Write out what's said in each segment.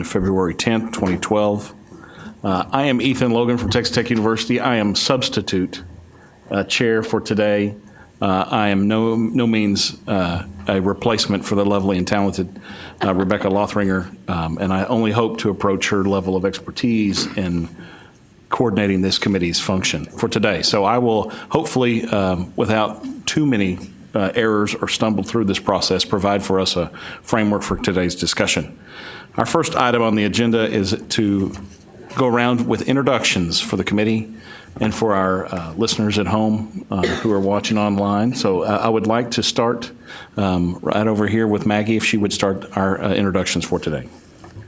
February 10th, 2012. I am Ethan Logan from Texas Tech University. I am substitute chair for today. I am no means a replacement for the lovely and talented Rebecca Lothringer, and I only hope to approach her level of expertise in coordinating this committee's function for today. So I will hopefully, without too many errors or stumble through this process, provide for us a framework for today's discussion. Our first item on the agenda is to go around with introductions for the committee and for our listeners at home who are watching online. So I would like to start right over here with Maggie, if she would start our introductions for today.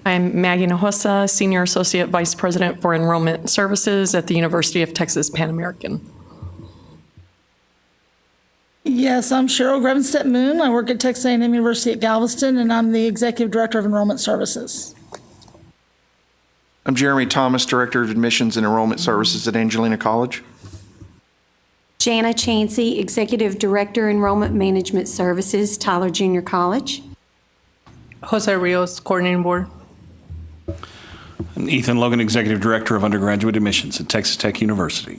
I'm Maggie Nahosa, Senior Associate Vice President for Enrollment Services at the University of Texas Pan American. Yes, I'm Cheryl Grevenstedt Moon. I work at Texas A&M University at Galveston, and I'm the Executive Director of Enrollment Services. I'm Jeremy Thomas, Director of Admissions and Enrollment Services at Angelina College. Jana Chansey, Executive Director, Enrollment Management Services, Tyler Junior College. Jose Rios, Coordinating Board. And Ethan Logan, Executive Director of Undergraduate Admissions at Texas Tech University.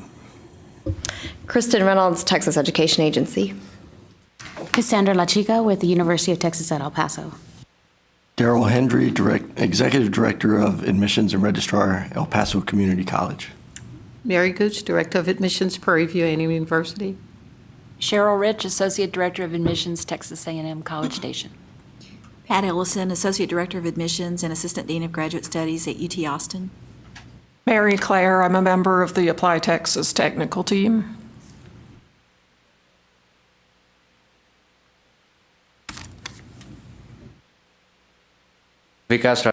Kristen Reynolds, Texas Education Agency. Cassandra La Chica with the University of Texas at El Paso. Daryl Hendry, Executive Director of Admissions and Registrar, El Paso Community College. Mary Gooch, Director of Admissions, Prairie View A&M University. Cheryl Rich, Associate Director of Admissions, Texas A&M College Station. Pat Ellison, Associate Director of Admissions and Assistant Dean of Graduate Studies at UT Austin. Mary Claire, I'm a member of the Apply Texas technical team. Vikas.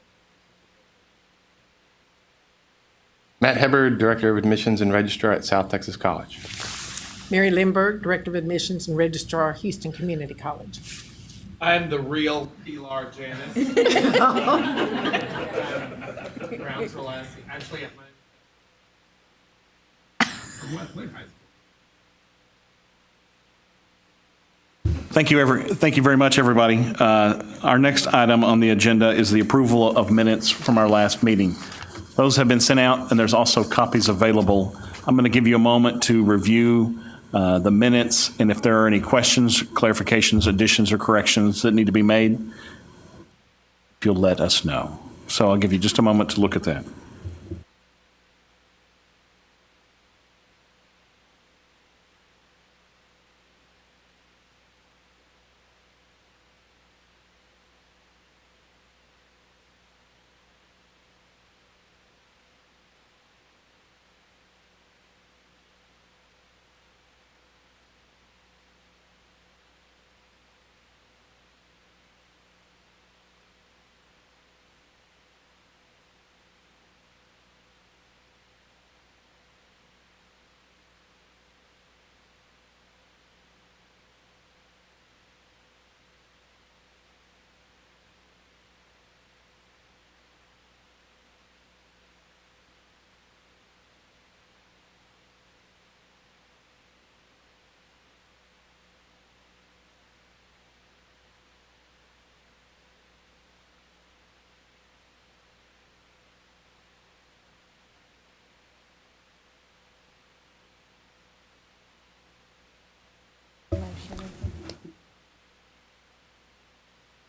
Matt Hebbard, Director of Admissions and Registrar at South Texas College. Mary Lindberg, Director of Admissions and Registrar, Houston Community College. I'm the real Pilar Janis. Ground Celeste, actually at my from Westlake High School. Thank you very much, everybody. Our next item on the agenda is the approval of minutes from our last meeting. Those have been sent out, and there's also copies available. I'm going to give you a moment to review the minutes, and if there are any questions, clarifications, additions, or corrections that need to be made, if you'll let us know. So I'll give you just a moment to look at that.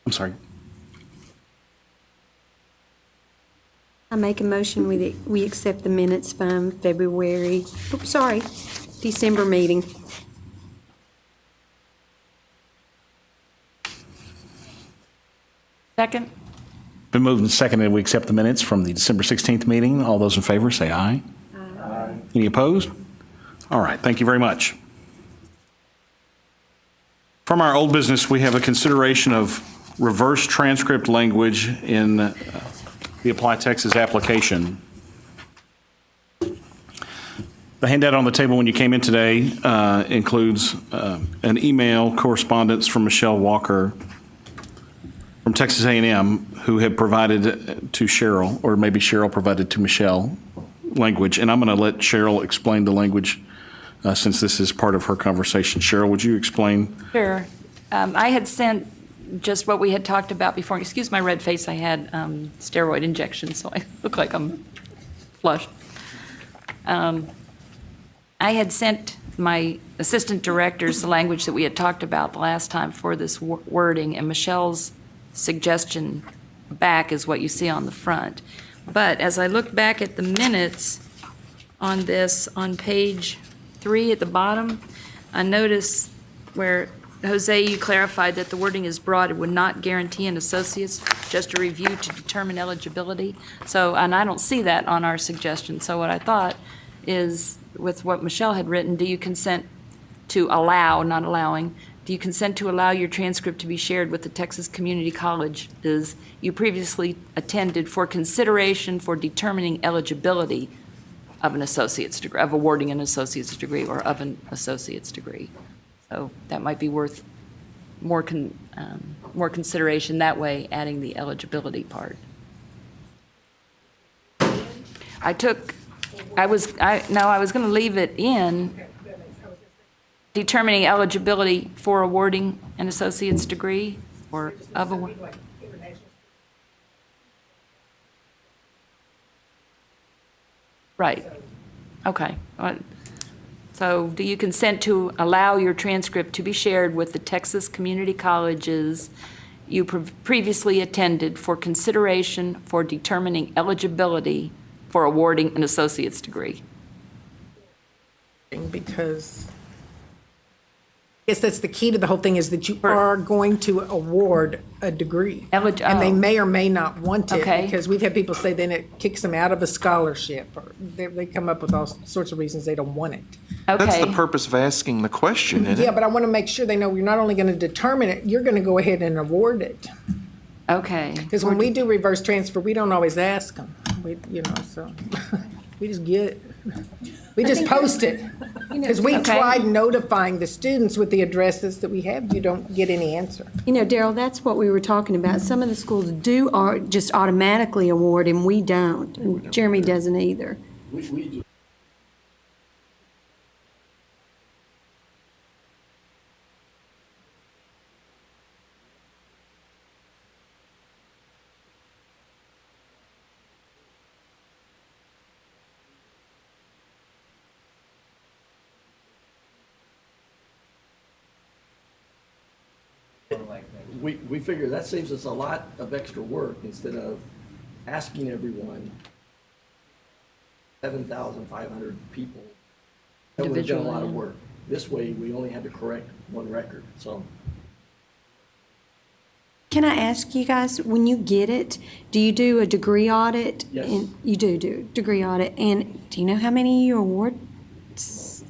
I'm sorry. I make a motion we accept the minutes from December meeting. Second. Been moved and seconded. We accept the minutes from the December 16th meeting. All those in favor say aye. Aye. Any opposed? All right. Thank you very much. From our old business, we have a consideration of reverse transcript language in the Apply Texas application. The handout on the table when you came in today includes an email correspondence from Michelle Walker from Texas A&M, who had provided to Cheryl, or maybe Cheryl provided to Michelle, language. And I'm going to let Cheryl explain the language since this is part of her conversation. Cheryl, would you explain? Sure. I had sent just what we had talked about before. Excuse my red face, I had steroid injection, so I look like I'm flushed. I had sent my assistant directors the language that we had talked about the last time for this wording, and Michelle's suggestion back is what you see on the front. But as I look back at the minutes on this, on page 3 at the bottom, I notice where, Jose, you clarified that the wording is broad, it would not guarantee an associate's just a review to determine eligibility. So, and I don't see that on our suggestion. So what I thought is, with what Michelle had written, do you consent to allow, not allowing, do you consent to allow your transcript to be shared with the Texas Community Colleges you previously attended for consideration for determining eligibility of an associate's degree, of awarding an associate's degree or of an associate's degree? So that might be worth more consideration that way, adding the eligibility part. I was going to leave it in, determining eligibility for awarding an associate's degree or of a. Right. Okay. So do you consent to allow your transcript to be shared with the Texas Community Colleges you previously attended for consideration for determining eligibility for awarding an associate's degree? Because I guess that's the key to the whole thing, is that you are going to award a degree. And they may or may not want it. Okay. Because we've had people say then it kicks them out of a scholarship, or they come up with all sorts of reasons they don't want it. That's the Okay. purpose of asking the question, isn't Yeah, it? but I want to make sure they know you're not only going to determine it, you're going to go ahead and award it. Okay. Because when we do reverse transfer, we don't always ask them. So we just we just post it. Because we Okay. tried notifying the students with the addresses that we have, you don't get any answer. Daryl, that's what we were talking about. Some of the schools do just automatically award, and we don't. And Jeremy doesn't either. We do. We figure that saves us a lot of extra work instead of asking everyone, 7,500 people. That would have been a lot of work. This way, we only had to correct one record, so. Can I ask you guys, when you get it, do you do a degree audit? Yes. And you do a degree audit. And do you know how many you award? It's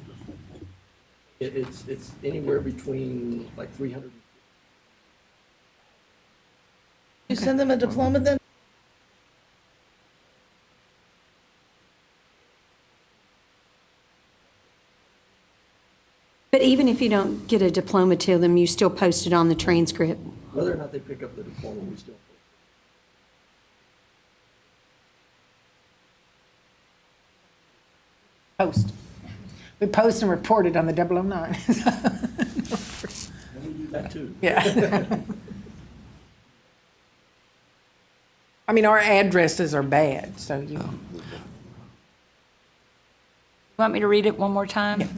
anywhere between like 300. You send them a diploma then? But even if you don't get a diploma to them, you still post it on the transcript. Whether or not they pick up the diploma, we still. Post. We post and report it on the 009. We do that too. Yeah. I mean, our addresses are bad, so you. Want me to read it one more time?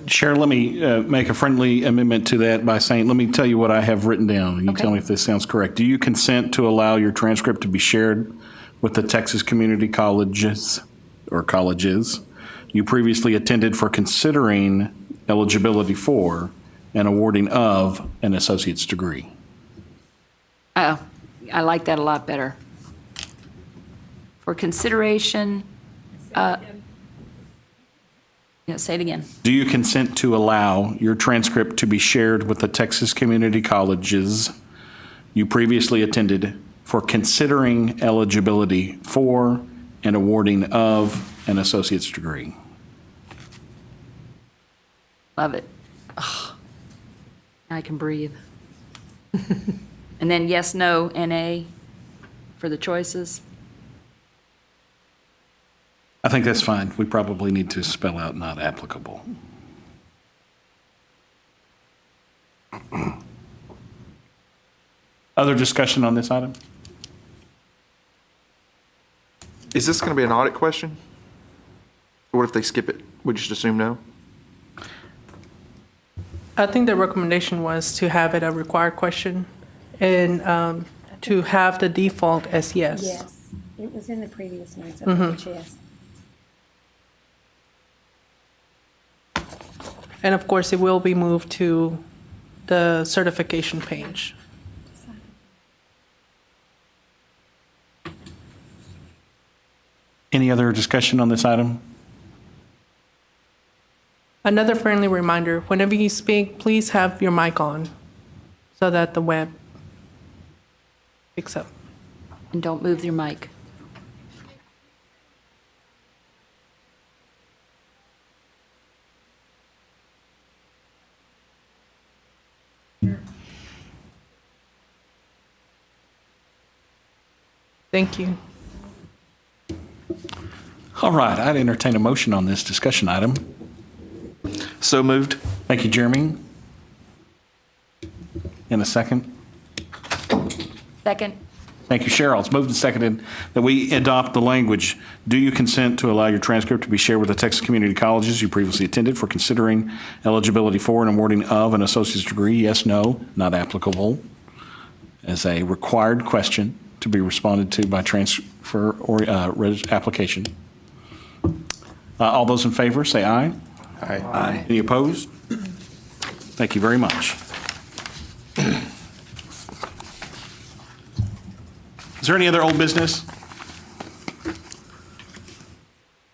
Chair, let me make a friendly amendment to that by saying, let me tell you what I have written down. You Okay. tell me if this sounds correct. Do you consent to allow your transcript to be shared with the Texas Community Colleges or colleges you previously attended for considering eligibility for and awarding of an associate's degree? Oh, I like that a lot better. For consideration, say it again. Do you consent to allow your transcript to be shared with the Texas Community Colleges you previously attended for considering eligibility for and awarding of an associate's degree? Love it. Ugh. Now I can breathe. And then yes, no, NA for the choices. I think that's fine. We probably need to spell out not applicable. Other discussion on this item? Is this going to be an audit question? What if they skip it? We just assume no? I think the recommendation was to have it a required question and to have the default as yes. Yes, it was in the previous notes, yes. And of course, it will be moved to the certification page. Any other discussion on this item? Another friendly reminder, whenever you speak, please have your mic on so that the web picks up. And don't move your mic. Thank you. All right, I'd entertain a motion on this discussion item. So moved. Thank you, Jeremy. In a second. Second. Thank you, Cheryl. It's moved and seconded that we adopt the language, do you consent to allow your transcript to be shared with the Texas community colleges you previously attended for considering eligibility for and awarding of an associate's degree? Yes, no, not applicable, as a required question to be responded to by transfer or application. All those in favor, say aye. Aye. Aye. Any opposed? Thank you very much. Is there any other old business?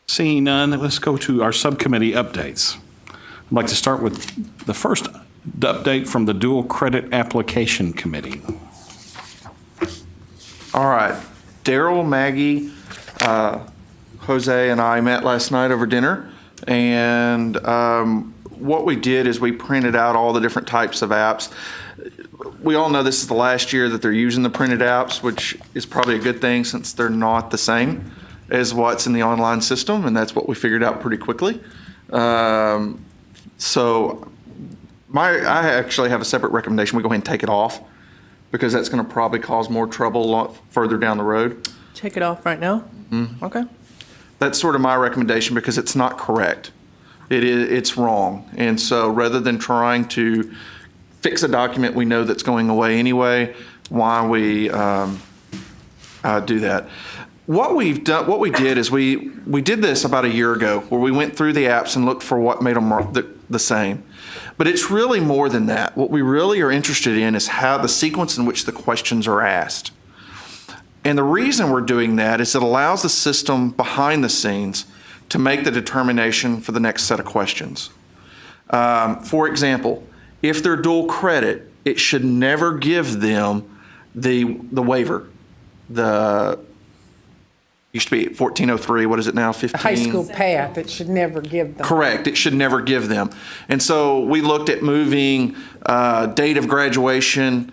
Seeing none, let's go to our subcommittee updates. I'd like to start with the first update from the Dual Credit Application Committee. All right. Daryl, Maggie, Jose, and I met last night over dinner. And what we did is we printed out all the different types of apps. We all know this is the last year that they're using the printed apps, which is probably a good thing since they're not the same as what's in the online system, and that's what we figured out pretty quickly. So I actually have a separate recommendation. We go ahead and take it off because that's going to probably cause more trouble a lot further down the road. Take it off right now? Okay. That's sort of my recommendation because it's not correct. It's wrong. And so rather than trying to fix a document we know that's going away anyway, why we do that. What we did is we did this about a year ago where we went through the apps and looked for what made them the same. But it's really more than that. What we really are interested in is how the sequence in which the questions are asked. And the reason we're doing that is it allows the system behind the scenes to make the determination for the next set of questions. For example, if they're dual credit, it should never give them the waiver. Used to be 1403, what is it now, 15? High school path, it should never give them. Correct, it should never give them. And so we looked at moving date of graduation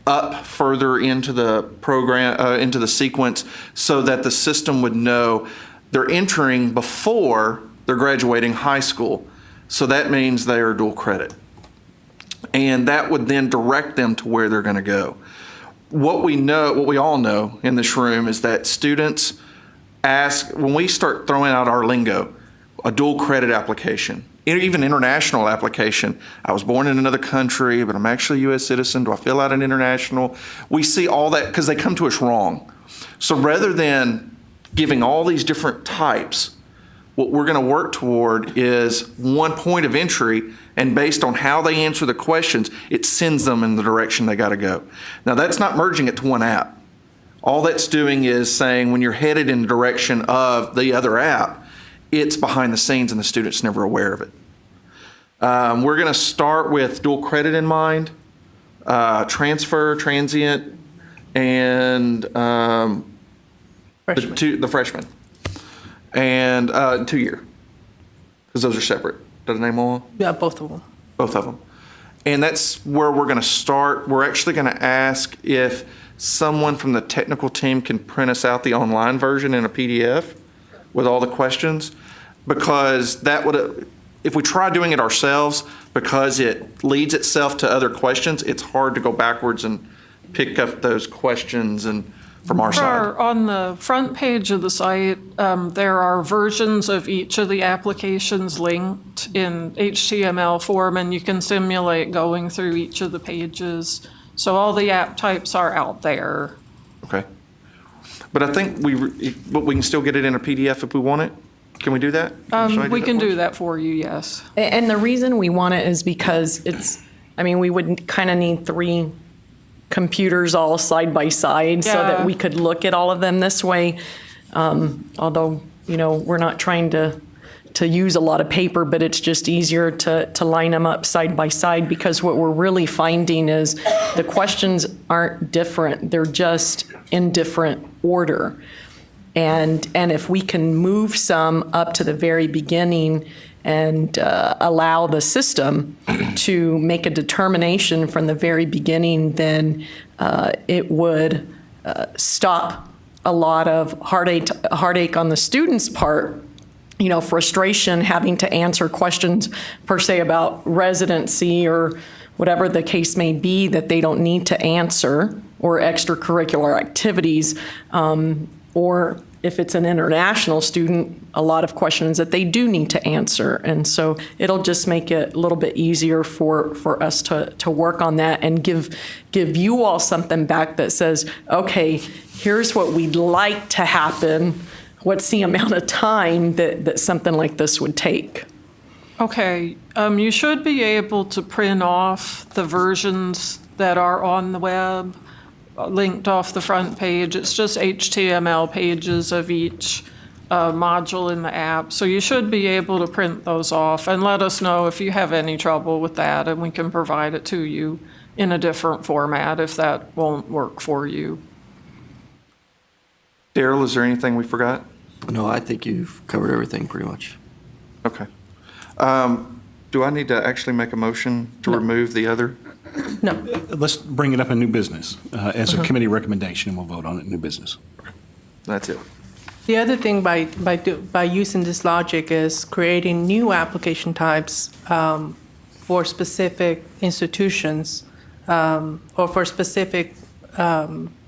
up further into the program, into the sequence, so that the system would know they're entering before they're graduating high school. So that means they are dual credit. And that would then direct them to where they're going to go. What we all know in this room is that students ask, when we start throwing out our lingo, a dual credit application, even international application, I was born in another country, but I'm actually a U.S. citizen, do I fill out an international? We see all that because they come to us wrong. So rather than giving all these different types, what we're going to work toward is one point of entry, and based on how they answer the questions, it sends them in the direction they got to go. Now, that's not merging it to one app. All that's doing is saying when you're headed in the direction of the other app, it's behind the scenes and the student's never aware of it. We're going to start with dual credit in mind, transfer, transient, and the freshmen. And 2-year, because those are separate. Did I name all? Yeah, both of them. Both of them. And that's where we're going to start. We're actually going to ask if someone from the technical team can print us out the online version in a PDF with all the questions, because that would, if we try doing it ourselves, because it leads itself to other questions, it's hard to go backwards and pick up those questions and from our side. On the front page of the site, there are versions of each of the applications linked in HTML form, and you can simulate going through each of the pages. So all the app types are out there. Okay. But I think but we can still get it in a PDF if we want it? Can we do that? We can do that for you, yes. And the reason we want it is because we would kind of need 3 computers all side by side so that we could look at all of them this way. Although, we're not trying to use a lot of paper, but it's just easier to line them up side by side, because what we're really finding is the questions aren't different. They're just in different order. And if we can move some up to the very beginning and allow the system to make a determination from the very beginning, then it would stop a lot of heartache on the student's part, frustration having to answer questions per se about residency or whatever the case may be that they don't need to answer, or extracurricular activities, or if it's an international student, a lot of questions that they do need to answer. And so it'll just make it a little bit easier for us to work on that and give you all something back that says, okay, here's what we'd like to happen. What's the amount of time that something like this would take? Okay, you should be able to print off the versions that are on the web, linked off the front page. It's just HTML pages of each module in the app. So you should be able to print those off and let us know if you have any trouble with that, and we can provide it to you in a different format if that won't work for you. Daryl, is there anything we forgot? No, I think you've covered everything pretty much. Okay. Do I need to actually make a motion to remove the other? No. Let's bring it up in new business as a committee recommendation, and we'll vote on it in new business. That's it. The other thing by using this logic is creating new application types for specific institutions or for specific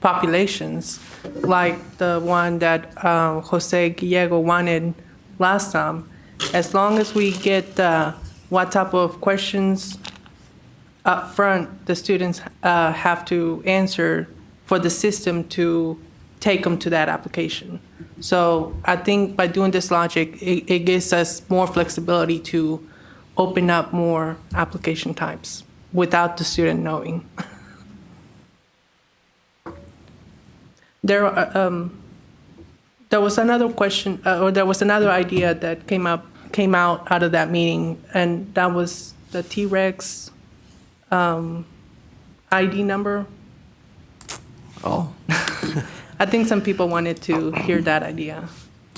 populations, like the one that Jose Gallego wanted last time. As long as we get what type of questions up front the students have to answer for the system to take them to that application. So I think by doing this logic, it gives us more flexibility to open up more application types without the student knowing. There was another question, or there was another idea that came out of that meeting, and that was the T-Rex ID number. Oh. I think some people wanted to hear that idea.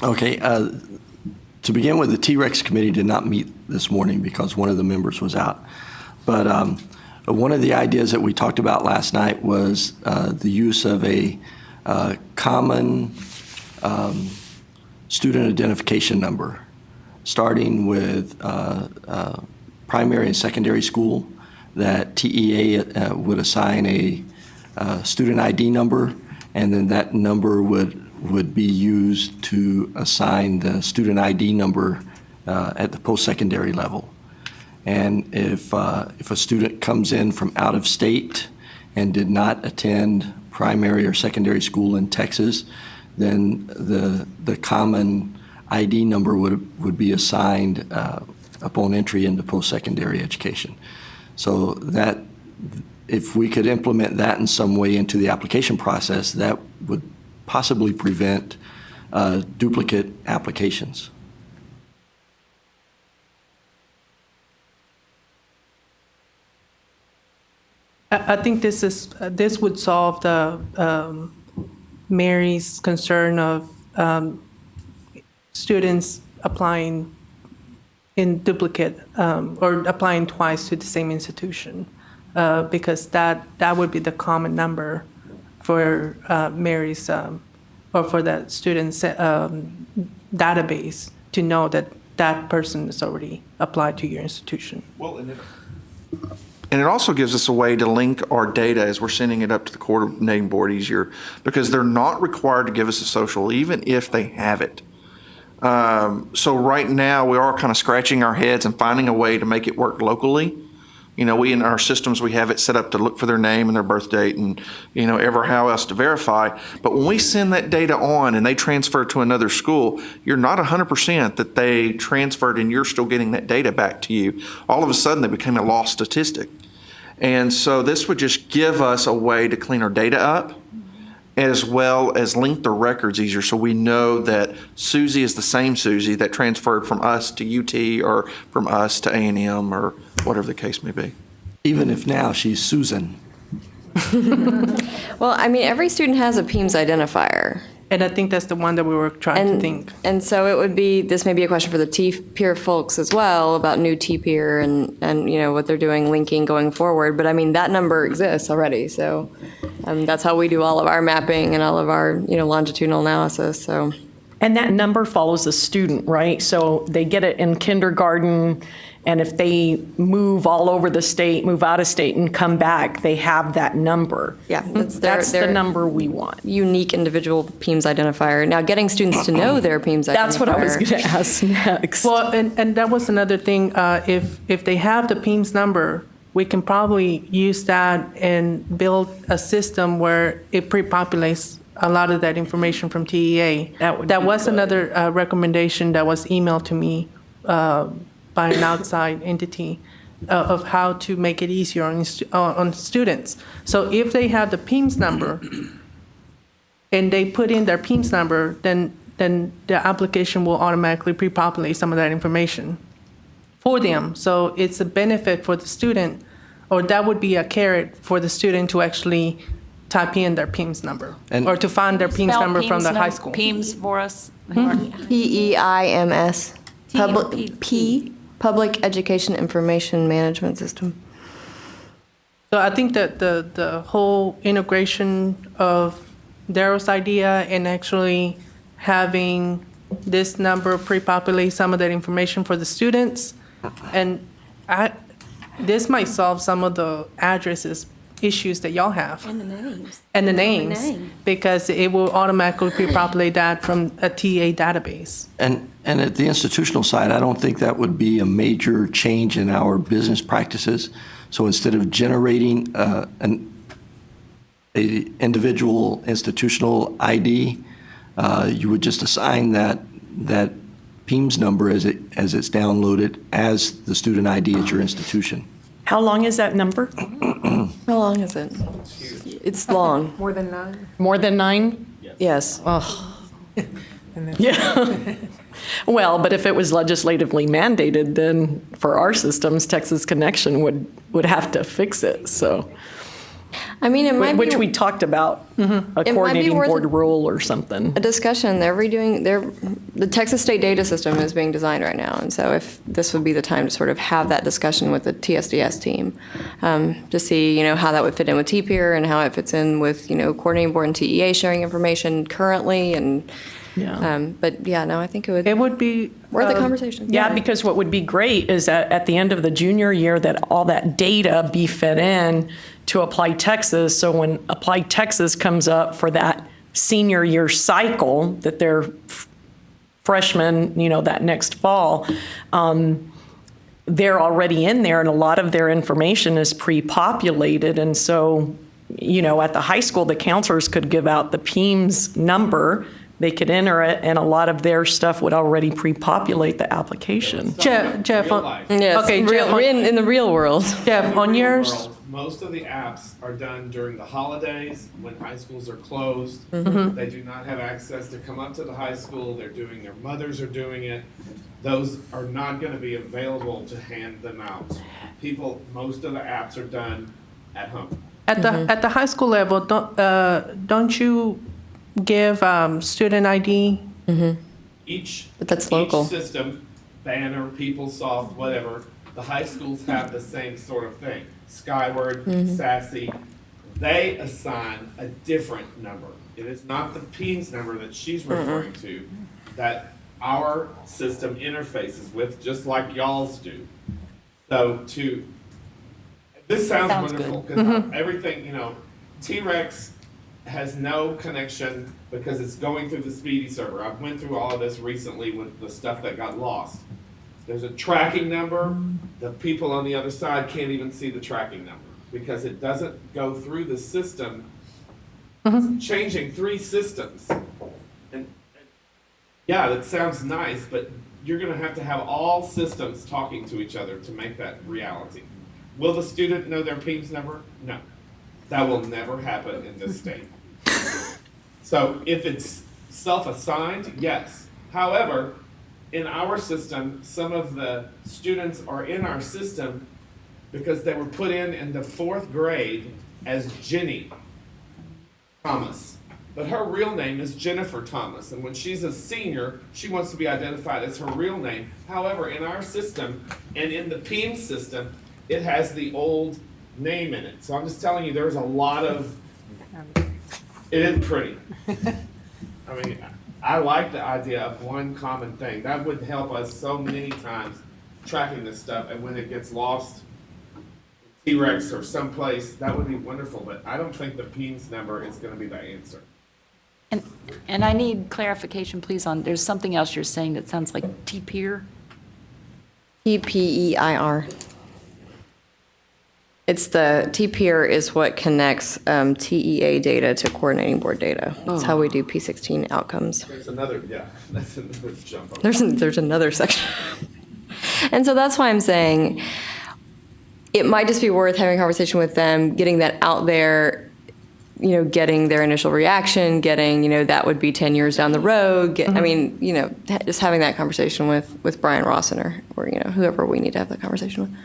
Okay. To begin with, the T-Rex committee did not meet this morning because one of the members was out. But one of the ideas that we talked about last night was the use of a common student identification number, starting with primary and secondary school, that TEA would assign a student ID number, and then that number would be used to assign the student ID number at the post-secondary level. And if a student comes in from out of state and did not attend primary or secondary school in Texas, then the common ID number would be assigned upon entry into post-secondary education. So that, if we could implement that in some way into the application process, that would possibly prevent duplicate applications. I think this would solve the Mary's concern of students applying in duplicate or applying twice to the same institution, because that would be the common number for Mary's or for the student's database to know that that person is already applied to your institution. Well, and it also gives us a way to link our data as we're sending it up to the coordinating board easier, because they're not required to give us a social, even if they have it. So right now, we are kind of scratching our heads and finding a way to make it work locally. You know, we, in our systems, we have it set up to look for their name and their birth date and, you know, how else to verify. But when we send that data on and they transfer to another school, you're not 100% that they transferred and you're still getting that data back to you. All of a sudden, they became a lost statistic. And so this would just give us a way to clean our data up, as well as link the records easier, so we know that Susie is the same Susie that transferred from us to UT or from us to A&M or whatever the case may be. Even if now she's Susan. Well, I mean, every student has a PEIMS identifier. And I think that's the one that we were trying to think. And so it would be, this may be a question for the T-peer folks as well, about new T-peer and you know, what they're doing, linking going forward. But I mean, that number exists already, so that's how we do all of our mapping and all of our, you know, longitudinal analysis, so. And that number follows the student, right? So they get it in kindergarten, and if they move all over the state, move out of state, and come back, they have that number. Yeah, That's their the number we want. unique individual PEIMS identifier. Now, getting students to know their PEIMS identifier. That's what I was going to ask next. Well, and that was another thing, if they have the PEIMS number, we can probably use that and build a system where it pre-populates a lot of that information from TEA. That was another recommendation that was emailed to me by an outside entity of how to make it easier on students. So if they have the PEIMS number and they put in their PEIMS number, then the application will automatically pre-populate some of that information for them. So it's a benefit for the student, or that would be a carrot for the student to actually type in their PEIMS number, or to find their PEIMS number from the high school. PEIMS for us. PEIMS. Public Education Information Management System. So I think that the whole integration of Daryl's idea and actually having this number pre-populate some of that information for the students, and this might solve some of the addresses issues that y'all have. And the names. And the Only names, name. because it will automatically pre-populate that from a TA database. And at the institutional side, I don't think that would be a major change in our business practices. So instead of generating a individual institutional ID, you would just assign that PEIMS number as it's downloaded as the student ID at your institution. How long is that number? How long is it? It's long. More than 9? More than 9? Yes. Oh. Yeah. Well, but if it was legislatively mandated, then for our systems, Texas Connection would have to fix it, so. I mean, it might Which be we talked about, a might be coordinating worth board a- rule or something. a discussion. The Texas State data system is being designed right now, and so if this would be the time to sort of have that discussion with the TSDS team, to see, you know, how that would fit in with T-Peer and how it fits in with, you know, coordinating board and TEA sharing information currently, and, but yeah, no, I think It would be. worth the conversation. Yeah, because what would be great is that at the end of the junior year, that all that data be fed in to Apply Texas, so when Apply Texas comes up for that senior year cycle, that they're freshmen, you know, that next fall, they're already in there, and a lot of their information is pre-populated, and so, you know, at the high school, the counselors could give out the PEIMS number, they could enter it, and a lot of their stuff would already pre-populate the application. Jeff, Yes, okay, Jeff, in the real world. Jeff, on yours, Most of the apps are done during the holidays when high schools are closed. Mm-hmm. They do not have access to come up to the high school. They're doing, their mothers are doing it. Those are not going to be available to hand them out. Most of the apps are done at home. at the high school level, don't you give student ID? But that's local. Each system, Banner, PeopleSoft, whatever, the high schools have the same sort of thing. Skyward, Sassy, they assign a different number. It is not the PEIMS number that she's referring to. That our system interfaces with, just like y'all's do. So this sounds Sounds wonderful, good. because everything, T-Rex has no connection because it's going through the Speedy server. I went through all of this recently with the stuff that got lost. There's a tracking number. The people on the other side can't even see the tracking number because it doesn't go through the system. It's changing 3 systems. And yeah, that sounds nice, but you're going to have all systems talking to each other to make that reality. Will the student know their PEIMS number? No. That will never happen in this state. So if it's self-assigned, yes. However, in our system, some of the students are in our system because they were put in the 4th grade as Jenny Thomas. But her real name is Jennifer Thomas, and when she's a senior, she wants to be identified as her real name. However, in our system and in the PEIMS system, it has the old name in it. So I'm just telling you, there's a lot of, it isn't pretty. I mean, I like the idea of one common thing. That would help us so many times tracking this stuff, and when it gets lost, T-Rex or someplace, that would be wonderful, but I don't think the PEIMS number is gonna be the answer. And I need clarification, please, on, there's something else you're saying that sounds like T-Peer? TPEIR. It's the TPER is what connects TEA data to coordinating board data. That's how we do P16 outcomes. There's another, that's another jump over. There's another section. And so that's why I'm saying it might just be worth having a conversation with them, getting that out there, getting their initial reaction, getting, that would be 10 years down the road. I mean, just having that conversation with Brian Rossiner or, whoever we need to have that conversation with.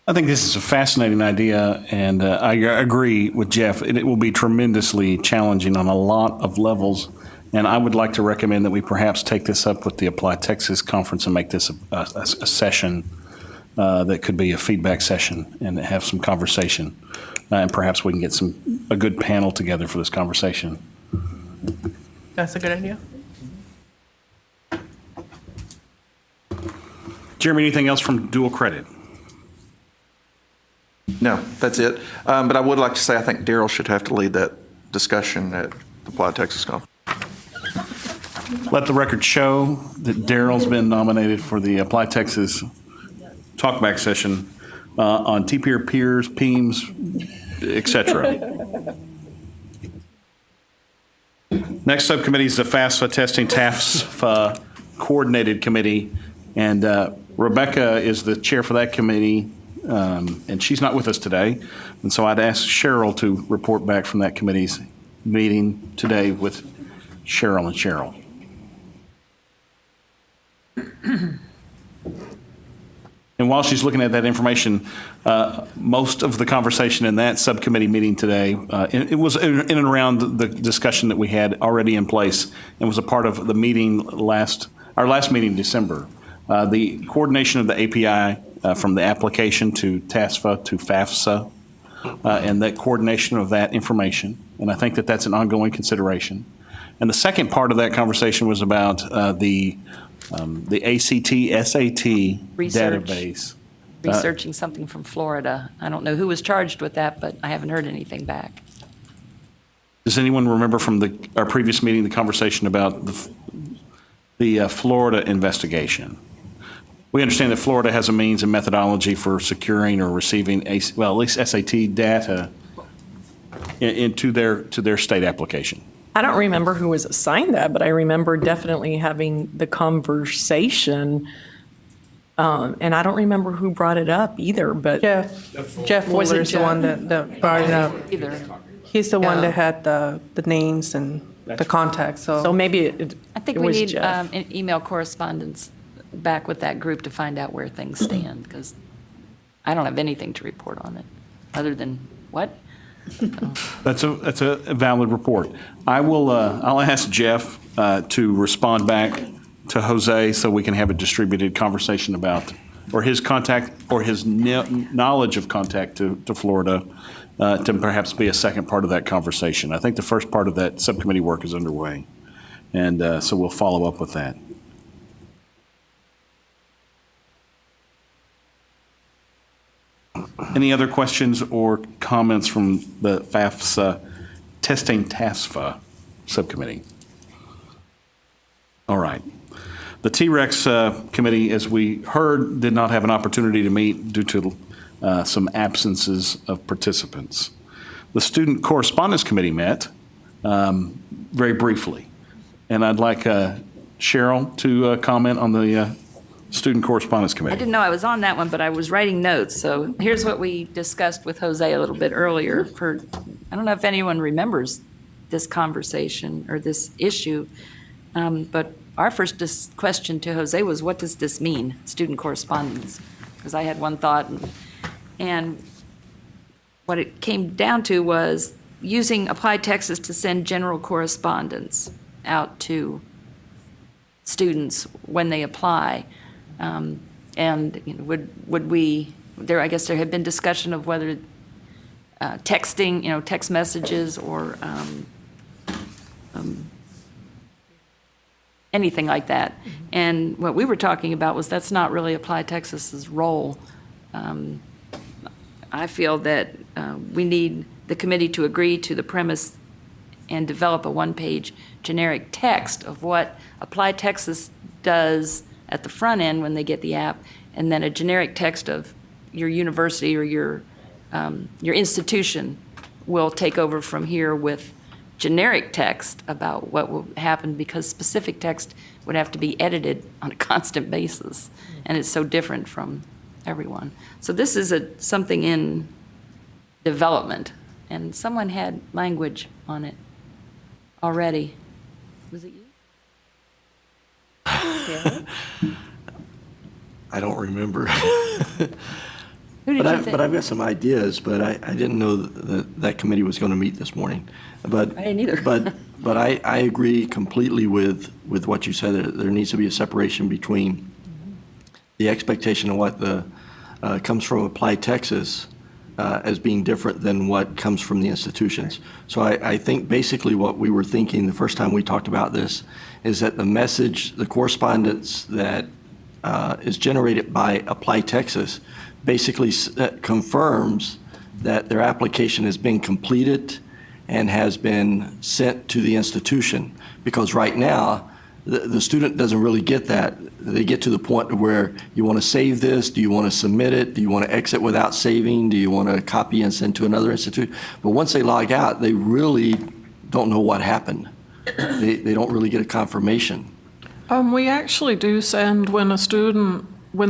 I think this is a fascinating idea, and I agree with Jeff. It will be tremendously challenging on a lot of levels, and I would like to recommend that we perhaps take this up with the Apply Texas Conference and make this a session that could be a feedback session and have some conversation. And perhaps we can get a good panel together for this conversation. That's a good idea. Jeremy, anything else from dual credit? No, that's it. But I would like to say I think Daryl should have to lead that discussion at the Apply Texas Conference. Let the record show that Daryl's been nominated for the Apply Texas Talkback session on T-Peer, peers, PEIMS, etc. Next subcommittee is the FAFSA Testing TAFSA Coordinated Committee, and Rebecca is the chair for that committee, and she's not with us today. And so I'd ask Cheryl to report back from that committee's meeting today with Cheryl and Cheryl. And while she's looking at that information, most of the conversation in that subcommittee meeting today, it was in and around the discussion that we had already in place and was a part of the meeting our last meeting in December. The coordination of the API from the application to TASFA to FAFSA, and that coordination of that information. And I think that that's an ongoing consideration. And the second part of that conversation was about the ACT, SAT database. Researching something from Florida. I don't know who was charged with that, but I haven't heard anything back. Does anyone remember from our previous meeting the conversation about the Florida investigation? We understand that Florida has a means and methodology for securing or receiving, at least SAT data into their state application. I don't remember who was assigned that, but I remember definitely having the conversation. And I don't remember who brought it up either, but Jeff Was it Fuller is the one that brought it up. Either. He's the one that had the names and the contacts, so maybe it I think it we was need Jeff. an email correspondence back with that group to find out where things stand, because I don't have anything to report on it, other than, what? That's a valid report. I'll ask Jeff to respond back to Jose so we can have a distributed conversation about, or his contact, or his knowledge of contact to Florida, to perhaps be a second part of that conversation. I think the first part of that subcommittee work is underway. And so we'll follow up with that. Any other questions or comments from the FAFSA Testing TASFA Subcommittee? All right. The T-REX committee, as we heard, did not have an opportunity to meet due to some absences of participants. The Student Correspondence Committee met very briefly, and I'd like Cheryl to comment on the Student Correspondence I Committee. didn't know I was on that one, but I was writing notes. So here's what we discussed with Jose a little bit earlier. I don't know if anyone remembers this conversation or this issue, but our first question to Jose was, what does this mean, student correspondence? Because I had one thought, and what it came down to was using Applied Texas to send general correspondence out to students when they apply. And you know, would we, I guess there had been discussion of whether texting, text messages or anything like that. And what we were talking about was that's not really Applied Texas's role. I feel that we need the committee to agree to the premise and develop a one-page generic text of what Applied Texas does at the front end when they get the app, and then a generic text of your university or your institution will take over from here with generic text about what will happen, because specific text would have to be edited on a constant basis, and it's so different from everyone. So this is something in development, and someone had language on it already. Was it you? I don't remember. Who did you think? But I've got some ideas, but I didn't know that committee was going to meet this morning. But I didn't either. But I agree completely with what you said. There needs to be a separation between the expectation of what comes from Applied Texas as being different than what comes from the institutions. So I think basically what we were thinking the first time we talked about this is that the message, the correspondence that is generated by Applied Texas basically confirms that their application has been completed and has been sent to the institution. Because right now, the student doesn't really get that. They get to the point where you want to save this, do you want to submit it, do you want to exit without saving, do you want to copy and send to another institute? But once they log out, they really don't know what happened. They don't really get a confirmation. We actually do send when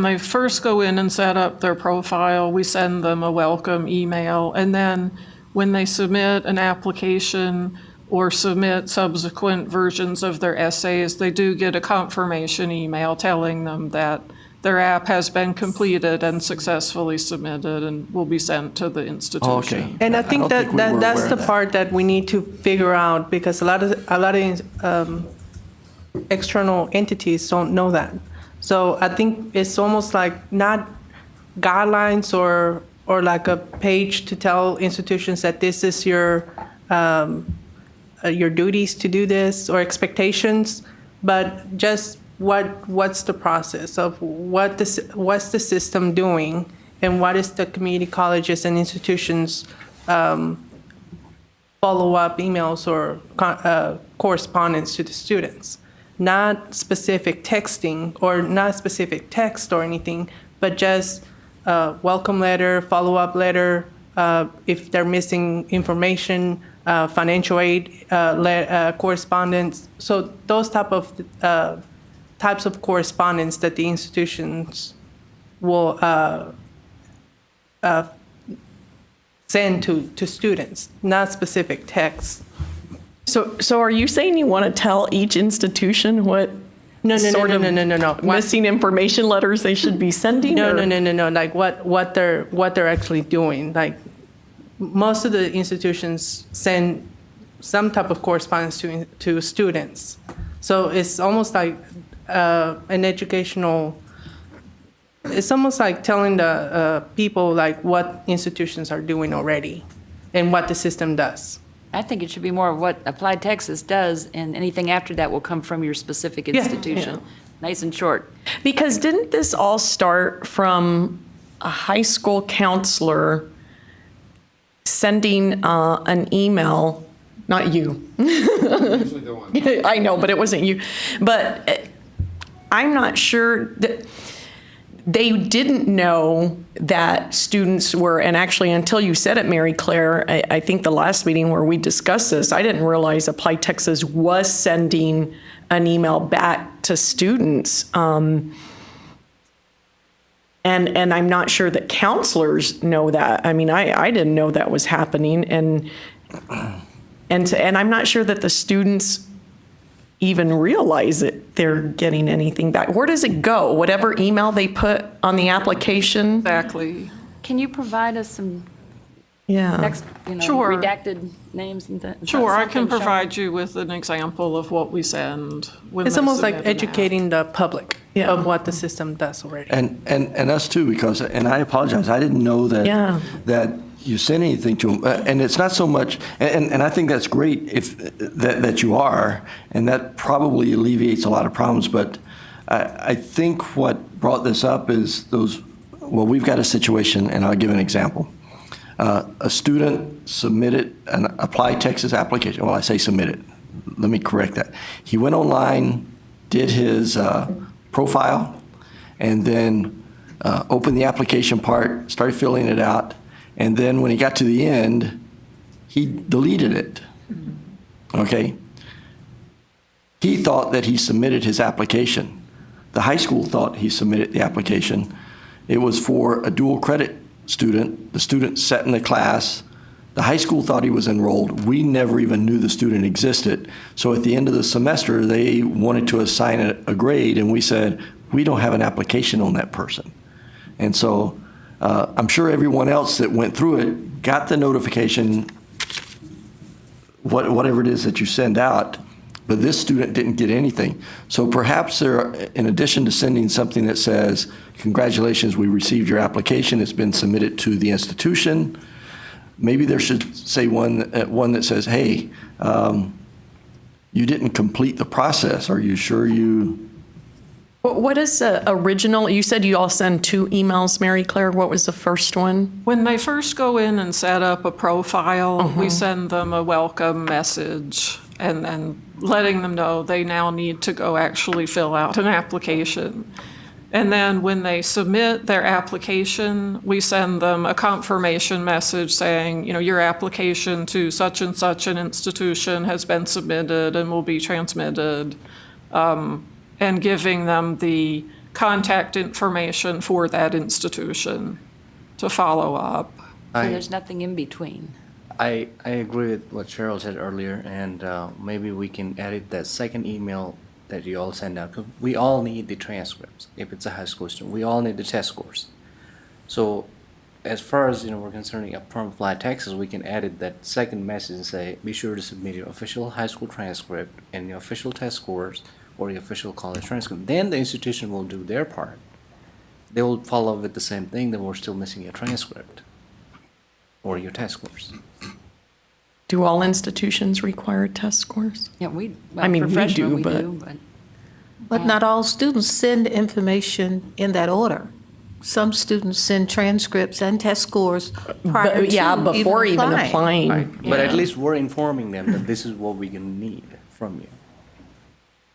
they first go in and set up their profile, we send them a welcome email. And then when they submit an application or submit subsequent versions of their essays, they do get a confirmation email telling them that their app has been completed and successfully submitted and will be sent to the institution. Oh, okay. And I think don't think we were that's aware the of that. part that we need to figure out, because a lot of external entities don't know that. So I think it's almost like not guidelines or like a page to tell institutions that this is your duties to do this or expectations, but just what's the process of what's the system doing, and what is the community colleges and institutions follow-up emails or correspondence to the students. Not specific texting or not specific text or anything, but just welcome letter, follow-up letter, if they're missing information, financial aid correspondence. So those types of correspondence that the institutions will send to students, not specific text. So are you saying you want to tell each institution what No. missing information letters they should be sending? No. or- Like what they're actually doing. Like most of the institutions send some type of correspondence to students. So it's almost like an educational. It's almost like telling the people like what institutions are doing already, and what the system does. I think it should be more of what Applied Texas does, and anything after that will come from your specific institution. Nice and short. Because didn't this all start from a high school counselor sending an email, not you. Usually the one. I know, but it wasn't you. But I'm not sure that they didn't know that students were, and actually until you said it, Mary Claire, I think the last meeting where we discussed this, I didn't realize Applied Texas was sending an email back to students. And I'm not sure that counselors know that. I mean, I didn't know that was happening, and I'm not sure that the students even realize that they're getting anything back. Where does it go? Whatever email they put on the application? Exactly. Can you provide us some Yeah. next, Sure. redacted names and things? Sure, I can provide you with an example of what we send when It's they almost like submit an app. educating the public of what the system does already. And us too, because, and I apologize, I didn't know that, Yeah. that you sent anything to them. And it's not so much, and I think that's great if, that you are, and that probably alleviates a lot of problems. But I think what brought this up is those, well, we've got a situation, and I'll give an example. A student submitted an Applied Texas application. Well, I say submitted. Let me correct that. He went online, did his profile, and then opened the application part, started filling it out, and then when he got to the end, he deleted it. Okay? He thought that he submitted his application. The high school thought he submitted the application. It was for a dual credit student. The student sat in the class. The high school thought he was enrolled. We never even knew the student existed. So at the end of the semester, they wanted to assign a grade, and we said, we don't have an application on that person. And so I'm sure everyone else that went through it got the notification, whatever it is that you send out, but this student didn't get anything. So perhaps there, in addition to sending something that says, congratulations, we received your application, it's been submitted to the institution, maybe there should say one that says, hey, you didn't complete the process. Are you sure you? What is the original? You said you all send 2 emails, Mary Claire. What was the first one? When they first go in and set up a profile, we send them a welcome message and letting them know they now need to go actually fill out an application. And then when they submit their application, we send them a confirmation message saying, your application to such and such an institution has been submitted and will be transmitted, and giving them the contact information for that institution to follow up. So there's nothing in between. I agree with what Cheryl said earlier, and maybe we can edit that second email that you all send out. 'Cause we all need the transcripts. If it's a high school student, we all need the test scores. So as far as we're concerning from Applied Texas, we can edit that second message and say, be sure to submit your official high school transcript and your official test scores or your official college transcript. Then the institution will do their part. They will follow with the same thing, then we're still missing your transcript or your test scores. Do all institutions require test scores? Yeah, we do, but. But not all students send information in that order. Some students send transcripts and test scores prior to before even applying. Right. But at least we're informing them that this is what we're going to need from you.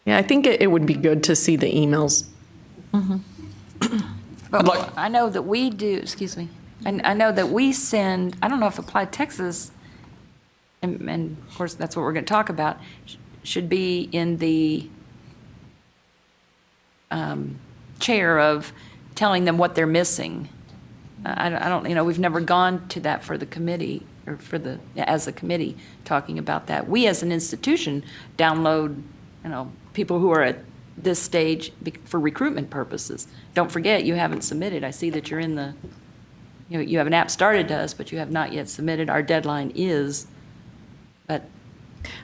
Yeah, I think it would be good to see the emails. But I know that we do, excuse me, and I know that we send, I don't know if Applied Texas, and of course that's what we're going to talk about, should be in the chair of telling them what they're missing. I don't, we've never gone to that for the committee, or as a committee, talking about that. We as an institution download, people who are at this stage for recruitment purposes. Don't forget, you haven't submitted. I see that you're in the, you have an app started to us, but you have not yet submitted. Our deadline is, but.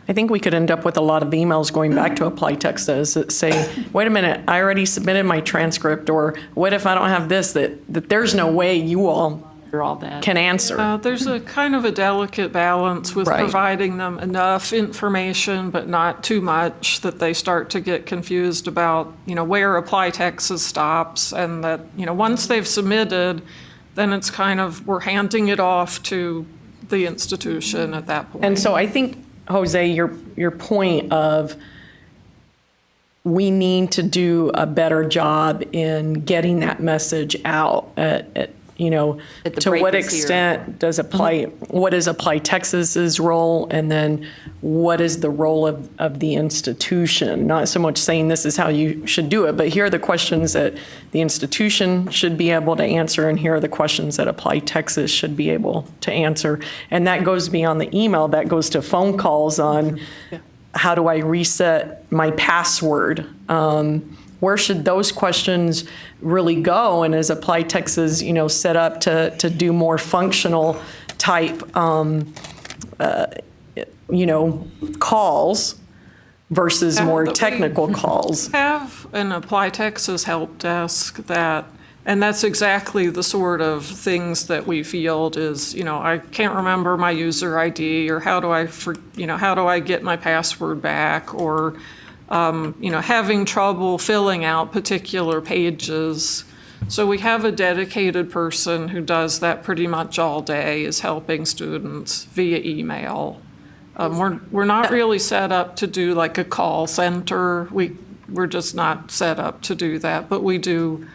I think we could end up with a lot of emails going back to Applied Texas that say, wait a minute, I already submitted my transcript, or what if I don't have this, that there's no way you all all that. can answer. There's a kind of a delicate balance with Right. providing them enough information, but not too much that they start to get confused about, where Apply Texas stops, and that, once they've submitted, then it's kind of, we're handing it off to the institution at that point. And so I think, Jose, your point of we need to do a better job in getting that message out At the to what breakers here. extent does what is Apply Texas's role, and then what is the role of the institution? Not so much saying this is how you should do it, but here are the questions that the institution should be able to answer, and here are the questions that Apply Texas should be able to answer. And that goes beyond the email, that goes to phone calls on how do I reset my password? Where should those questions really go? And is Apply Texas, set up to do more functional type, calls versus more technical calls? Have an Apply Texas help desk and that's exactly the sort of things that we field is, I can't remember my user ID, or how do I get my password back, or having trouble filling out particular pages. So we have a dedicated person who does that pretty much all day, is helping students via email. We're not really set up to do like a call center. We're just not set up to do that, but we do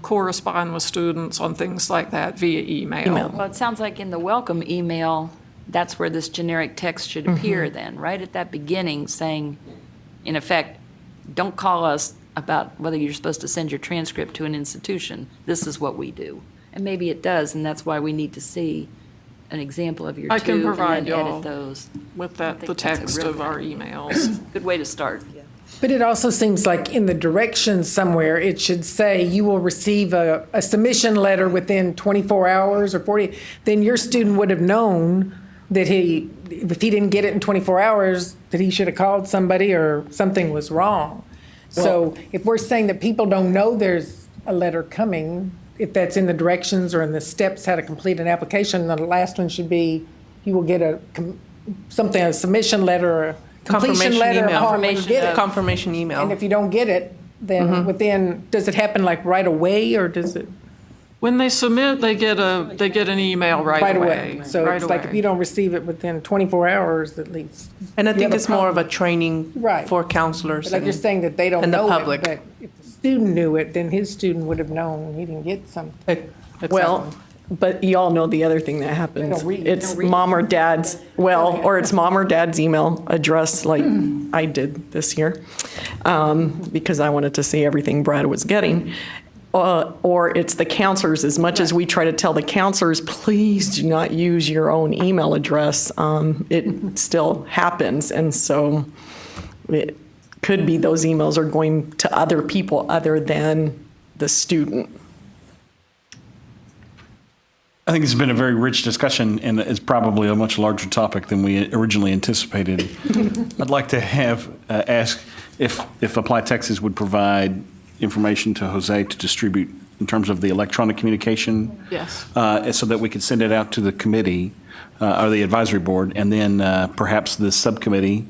correspond with students on things like that via email. Well, it sounds like in the welcome email, that's where this generic text should appear then, right at that beginning, saying, in effect, don't call us about whether you're supposed to send your transcript to an institution. This is what we do. And maybe it does, and that's why we need to see an example of your I can two provide and then y'all edit those. with I the think that's a text really of our emails. Good way to start. But it also seems like in the directions somewhere, it should say you will receive a submission letter within 24 hours or 40. Then your student would have known that if he didn't get it in 24 hours, that he should have called somebody or something was wrong. So if we're saying that people don't know there's a letter coming, if that's in the directions or in the steps how to complete an application, the last one should be, you will get a submission letter or a completion letter upon when you get it. Confirmation email. And if you don't get it, then within, does it happen like right away, or does it? When they submit, they get an email right away. So right it's like if away. you don't receive it within 24 hours at least. And I you think have it's more of a problem. training Right. for counselors. But like you're saying that they don't and the know public. it, but if the student knew it, then his student would have known he didn't get something. Well, but you all know the other thing that happens. don't read. It's Don't read. mom or dad's, or it's mom or dad's email address, like I did this year, because I wanted to see everything Brad was getting. Or it's the counselors. As much as we try to tell the counselors, please do not use your own email address, it still happens. And so it could be those emails are going to other people other than the student. I think it's been a very rich discussion, and it's probably a much larger topic than we originally anticipated. I'd like to ask if Apply Texas would provide information to Jose to distribute in terms of the electronic communication. Yes. So that we could send it out to the committee or the advisory board, and then perhaps the subcommittee,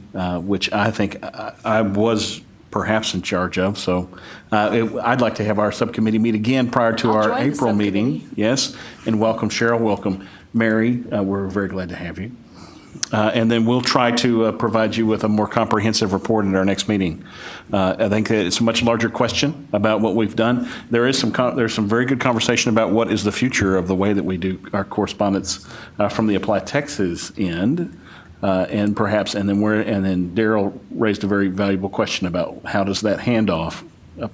which I think I was perhaps in charge of. So I'd like to have our subcommittee meet again prior to our join the April meeting. subcommittee. Yes, and welcome Cheryl, welcome Mary. We're very glad to have you. And then we'll try to provide you with a more comprehensive report at our next meeting. I think that it's a much larger question about what we've done. There's some very good conversation about what is the future of the way that we do our correspondence from the Apply Texas end. And then Daryl raised a very valuable question about how does that handoff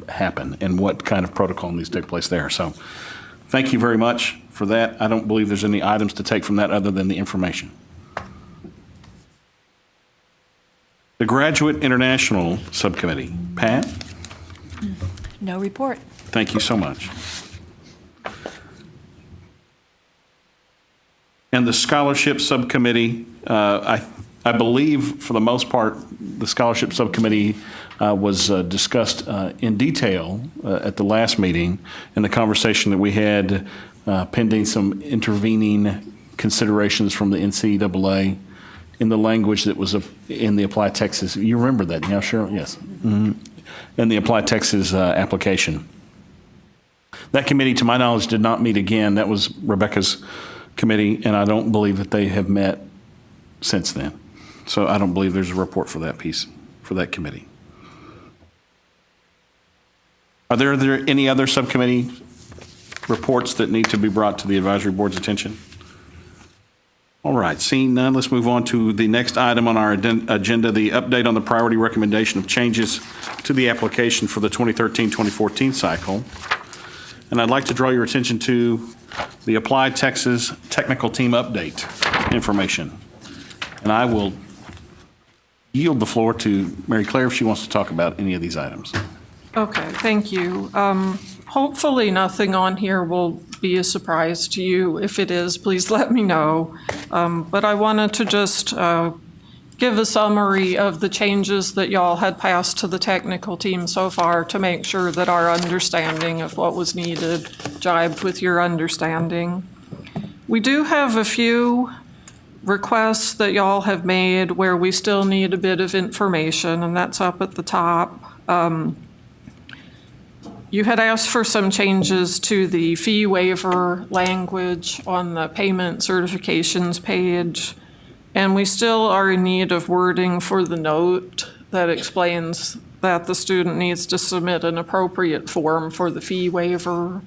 happen and what kind of protocol needs to take place there. So thank you very much for that. I don't believe there's any items to take from that other than the information. The Graduate International Subcommittee. Pat? No report. Thank you so much. And the Scholarship Subcommittee, I believe, for the most part, the scholarship subcommittee was discussed in detail at the last meeting, in the conversation that we had pending some intervening considerations from the NCAA in the language that was in the Apply Texas. You remember that, yeah, Cheryl? Yes. Mm-hmm. In the Apply Texas application. That committee, to my knowledge, did not meet again. That was Rebecca's committee, and I don't believe that they have met since then. So I don't believe there's a report for that piece, for that committee. Are there any other subcommittee reports that need to be brought to the advisory board's attention? All right, seeing none, let's move on to the next item on our agenda, the update on the priority recommendation of changes to the application for the 2013-2014 cycle. And I'd like to draw your attention to the Applied Texas Technical Team Update information. And I will yield the floor to Mary Claire if she wants to talk about any of these items. Okay, thank you. Hopefully nothing on here will be a surprise to you. If it is, please let me know. But I wanted to just give a summary of the changes that y'all had passed to the technical team so far to make sure that our understanding of what was needed jibed with your understanding. We do have a few requests that y'all have made where we still need a bit of information, and that's up at the top. You had asked for some changes to the fee waiver language on the payment certifications page, and we still are in need of wording for the note that explains that the student needs to submit an appropriate form for the fee waiver.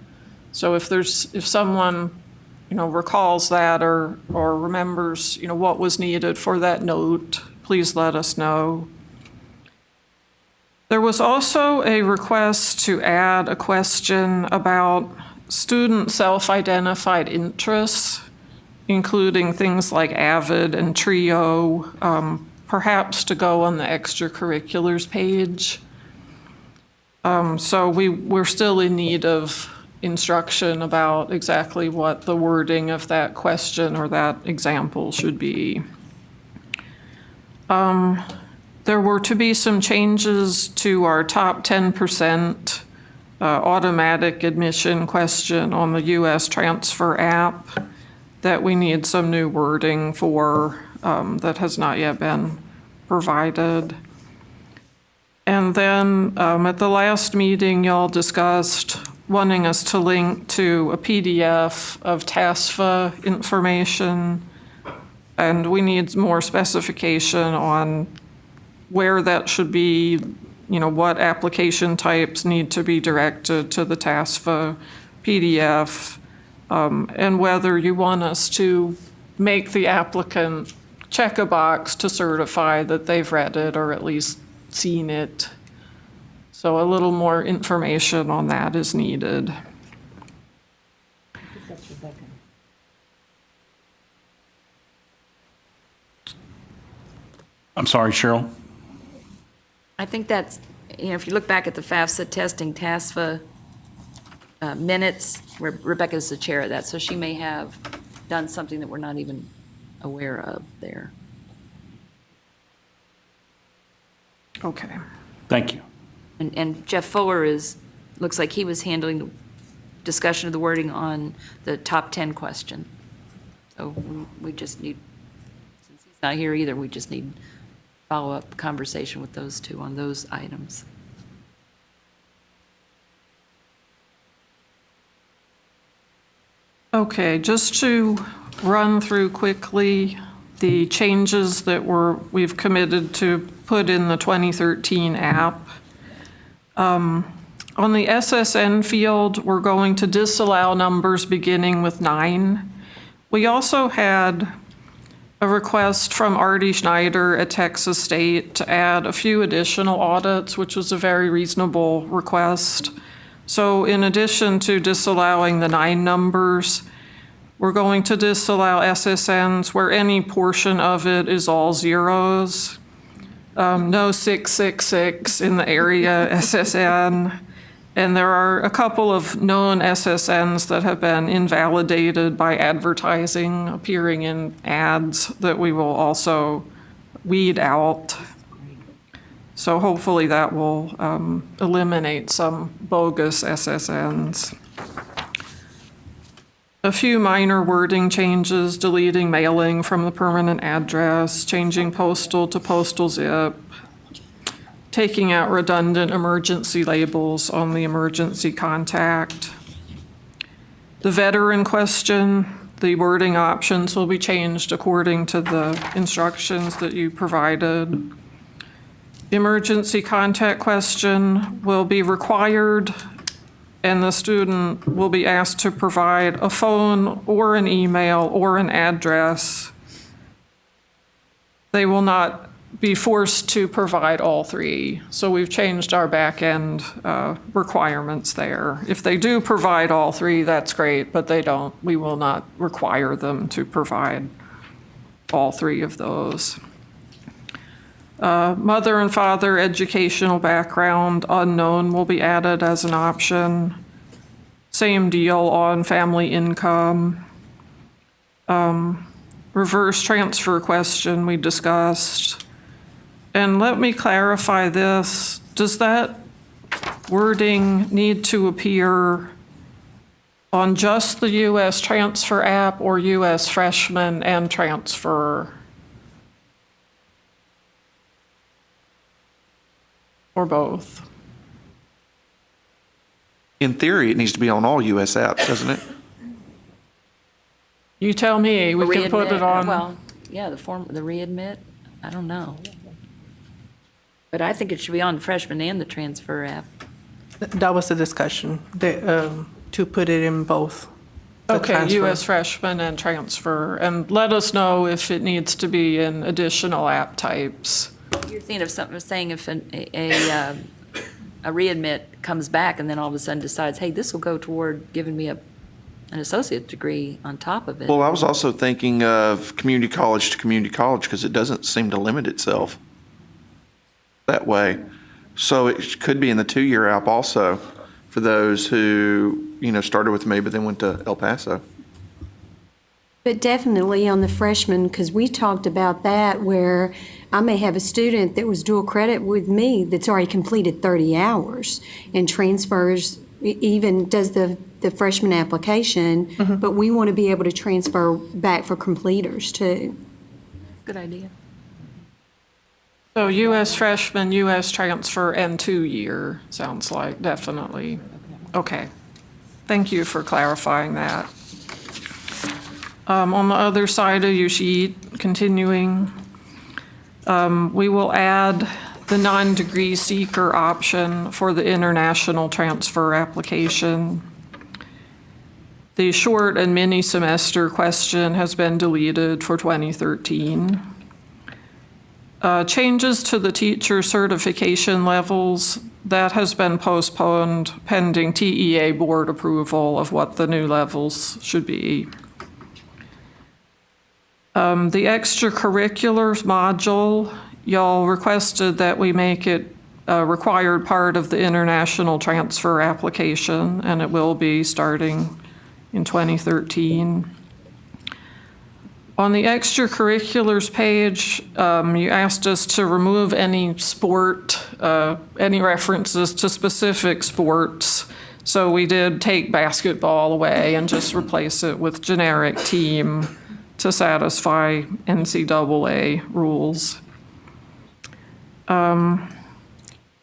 So if someone, recalls that or remembers, what was needed for that note, please let us know. There was also a request to add a question about student self-identified interests, including things like AVID and TRIO, perhaps to go on the extracurriculars page. So we're still in need of instruction about exactly what the wording of that question or that example should be. There were to be some changes to our top 10% automatic admission question on the U.S. Transfer app that we need some new wording for that has not yet been provided. And then at the last meeting, y'all discussed wanting us to link to a PDF of TASFA information, and we need more specification on where that should be, what application types need to be directed to the TASFA PDF, and whether you want us to make the applicant check a box to certify that they've read it or at least seen it. So a little more information on that is needed. I'm sorry, Cheryl. I think that's, if you look back at the FAFSA testing TASFA minutes, where Rebecca's the chair of that, so she may have done something that we're not even aware of there. Okay. Thank you. And Jeff Fuller looks like he was handling the discussion of the wording on the top 10 question. So we just need, since he's not here either, we just need follow-up conversation with those two on those items. Okay, just to run through quickly the changes that we've committed to put in the 2013 app. On the SSN field, we're going to disallow numbers beginning with 9. We also had a request from Artie Schneider at Texas State to add a few additional audits, which was a very reasonable request. So in addition to disallowing the 9 numbers, we're going to disallow SSNs where any portion of it is all zeros. No 666 in the area SSN. And there are a couple of known SSNs that have been invalidated by advertising appearing in ads that we will also weed out. So hopefully that will eliminate some bogus SSNs. A few minor wording changes, deleting mailing from the permanent address, changing postal to postal zip, taking out redundant emergency labels on the emergency contact. The veteran question, the wording options will be changed according to the instructions that you provided. Emergency contact question will be required, and the student will be asked to provide a phone or an email or an address. They will not be forced to provide all three. So we've changed our back-end requirements there. If they do provide all three, that's great, but they don't. We will not require them to provide all three of those. Mother and father educational background unknown will be added as an option. Same deal on family income. Reverse transfer question we discussed. And let me clarify this. Does that wording need to appear on just the U.S. Transfer app or U.S. Freshman and Transfer? Or both? In theory, it needs to be on all US apps, doesn't it? You tell me, we can put it on. Well, yeah, the readmit, I don't know. But I think it should be on the freshman and the transfer app. That was the discussion, to put it in both. the Okay, transfer. U.S. freshman and transfer, and let us know if it needs to be in additional app types. You're thinking of something, saying if a readmit comes back and then all of a sudden decides, hey, this will go toward giving me an associate degree on top of it. Well, I was also thinking of community college to community college because it doesn't seem to limit itself that way. So it could be in the 2-year app also for those who, started with me but then went to El Paso. But definitely on the freshman, because we talked about that, where I may have a student that was dual credit with me that's already completed 30 hours and transfers, even does the freshman application, but we want to be able to transfer back for completers too. Good idea. So U.S. freshman, U.S. transfer, and 2-year, sounds like, definitely. Okay. Thank you for clarifying that. On the other side of your sheet, continuing, we will add the non-degree seeker option for the international transfer application. The short and mini semester question has been deleted for 2013. Changes to the teacher certification levels, that has been postponed pending TEA board approval of what the new levels should be. The extracurriculars module, y'all requested that we make it a required part of the international transfer application, and it will be starting in 2013. On the extracurriculars page, you asked us to remove any any references to specific sports. So we did take basketball away and just replace it with generic team to satisfy NCAA rules.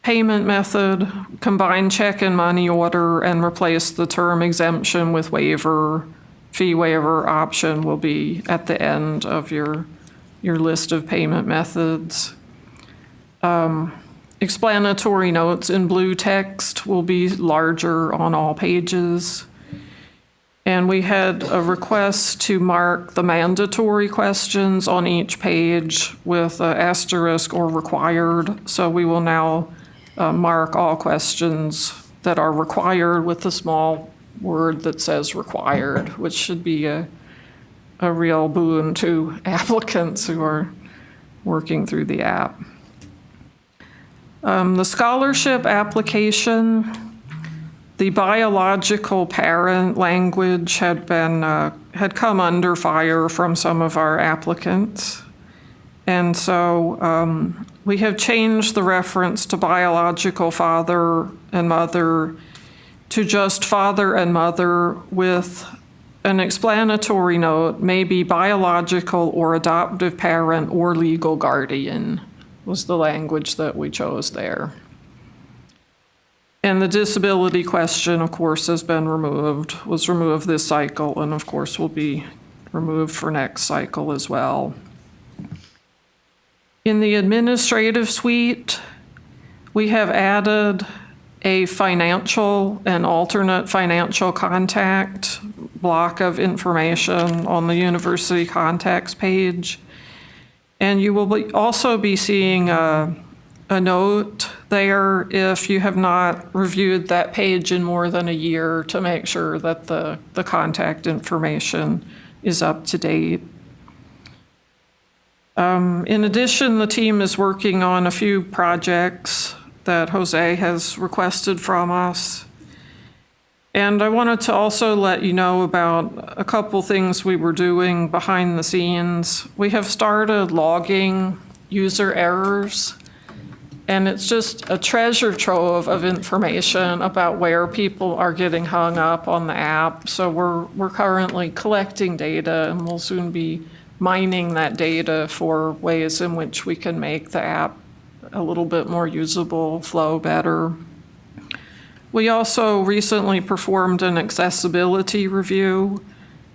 Payment method, combine check and money order and replace the term exemption with waiver. Fee waiver option will be at the end of your list of payment methods. Explanatory notes in blue text will be larger on all pages. And we had a request to mark the mandatory questions on each page with an asterisk or required. So we will now mark all questions that are required with the small word that says required, which should be a real boon to applicants who are working through the app. The scholarship application, the biological parent language had come under fire from some of our applicants. And so we have changed the reference to biological father and mother to just father and mother with an explanatory note, maybe biological or adoptive parent or legal guardian was the language that we chose there. And the disability question, of course, has been removed, was removed this cycle, and of course will be removed for next cycle as well. In the administrative suite, we have added a financial and alternate financial contact block of information on the university contacts page. And you will also be seeing a note there if you have not reviewed that page in more than a year to make sure that the contact information is up to date. In addition, the team is working on a few projects that Jose has requested from us. And I wanted to also let you know about a couple things we were doing behind the scenes. We have started logging user errors, and it's just a treasure trove of information about where people are getting hung up on the app. So we're currently collecting data, and we'll soon be mining that data for ways in which we can make the app a little bit more usable, flow better. We also recently performed an accessibility review,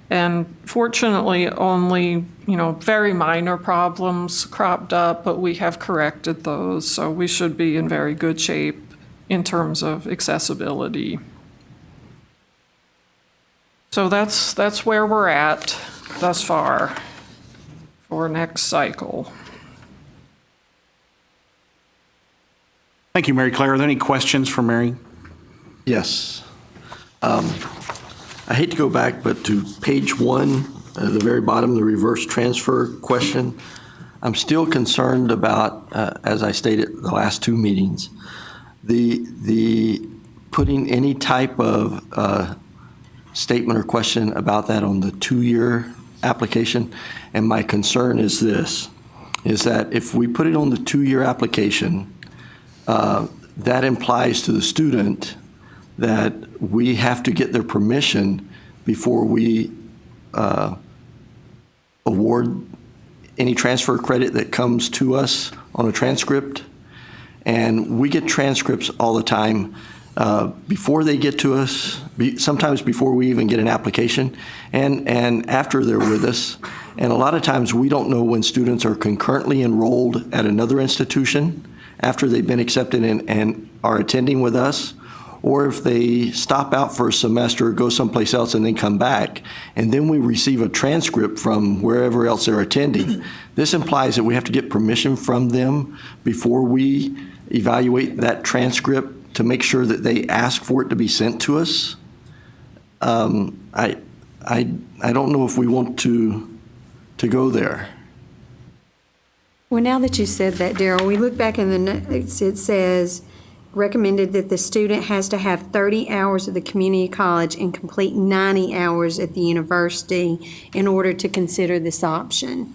and fortunately only, very minor problems cropped up, but we have corrected those, so we should be in very good shape in terms of accessibility. So that's where we're at thus far for next cycle. Thank you, Mary Claire. Are there any questions for Mary? Yes. I hate to go back, but to page 1, at the very bottom, the reverse transfer question, I'm still concerned about, as I stated the last 2 meetings, the putting any type of statement or question about that on the 2-year application. And my concern is this, is that if we put it on the 2-year application, that implies to the student that we have to get their permission before we award any transfer credit that comes to us on a transcript. And we get transcripts all the time before they get to us, sometimes before we even get an application, and after they're with us. And a lot of times we don't know when students are concurrently enrolled at another institution after they've been accepted and are attending with us, or if they stop out for a semester, go someplace else, and then come back, and then we receive a transcript from wherever else they're attending. This implies that we have to get permission from them before we evaluate that transcript to make sure that they ask for it to be sent to us. I don't know if we want to go there. Well, now that you said that, Daryl, we look back in the notes, it says, recommended that the student has to have 30 hours at the community college and complete 90 hours at the university in order to consider this option.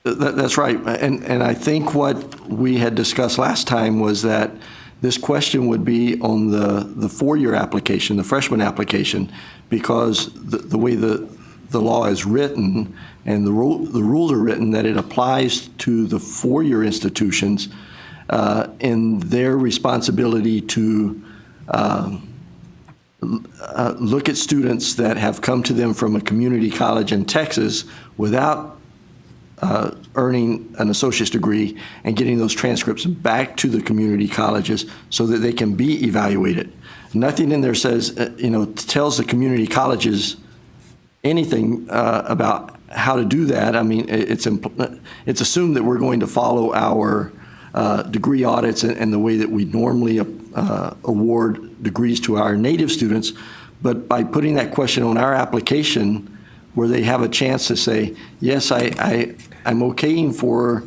That's right. And I think what we had discussed last time was that this question would be on the 4-year application, the freshman application, because the way the law is written and the rules are written, that it applies to the 4-year institutions in their responsibility to look at students that have come to them from a community college in Texas without earning an associate's degree and getting those transcripts back to the community colleges so that they can be evaluated. Nothing in there says, tells the community colleges anything about how to do that. I mean, it's assumed that we're going to follow our degree audits and the way that we normally award degrees to our native students. But by putting that question on our application, where they have a chance to say, yes, I'm okaying for,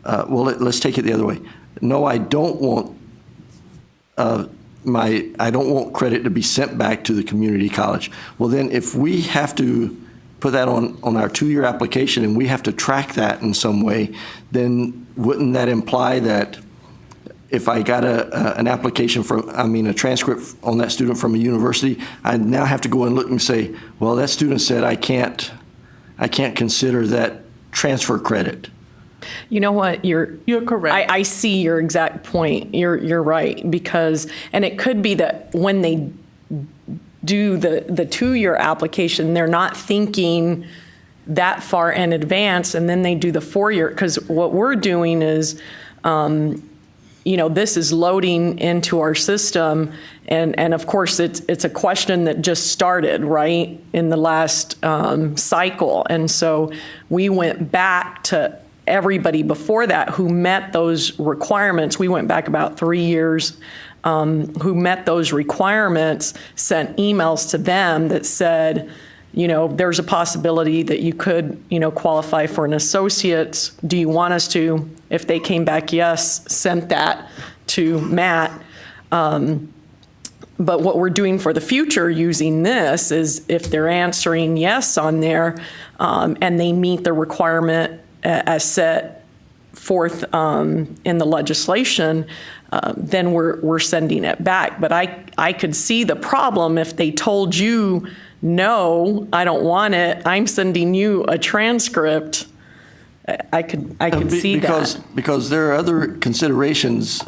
let's take it the other way. No, I don't want I don't want credit to be sent back to the community college. Well, then if we have to put that on our 2-year application and we have to track that in some way, then wouldn't that imply that if I got an application a transcript on that student from a university, I now have to go and look and say, well, that student said I can't consider that transfer credit. You know what? You're correct. I see your exact point. You're right, because, and it could be that when they do the 2-year application, they're not thinking that far in advance, and then they do the 4-year, because what we're doing is, this is loading into our system, and of course it's a question that just started, right, in the last cycle, and so we went back to everybody before that who met those requirements. We went back about 3 years, who met those requirements, sent emails to them that said, there's a possibility that you could, qualify for an associate's. Do you want us to? If they came back yes, sent that to Matt. But what we're doing for the future using this is if they're answering yes on there and they meet the requirement as set forth in the legislation, then we're sending it back. But I could see the problem if they told you, no, I don't want it, I'm sending you a transcript. I could see that. Because there are other considerations,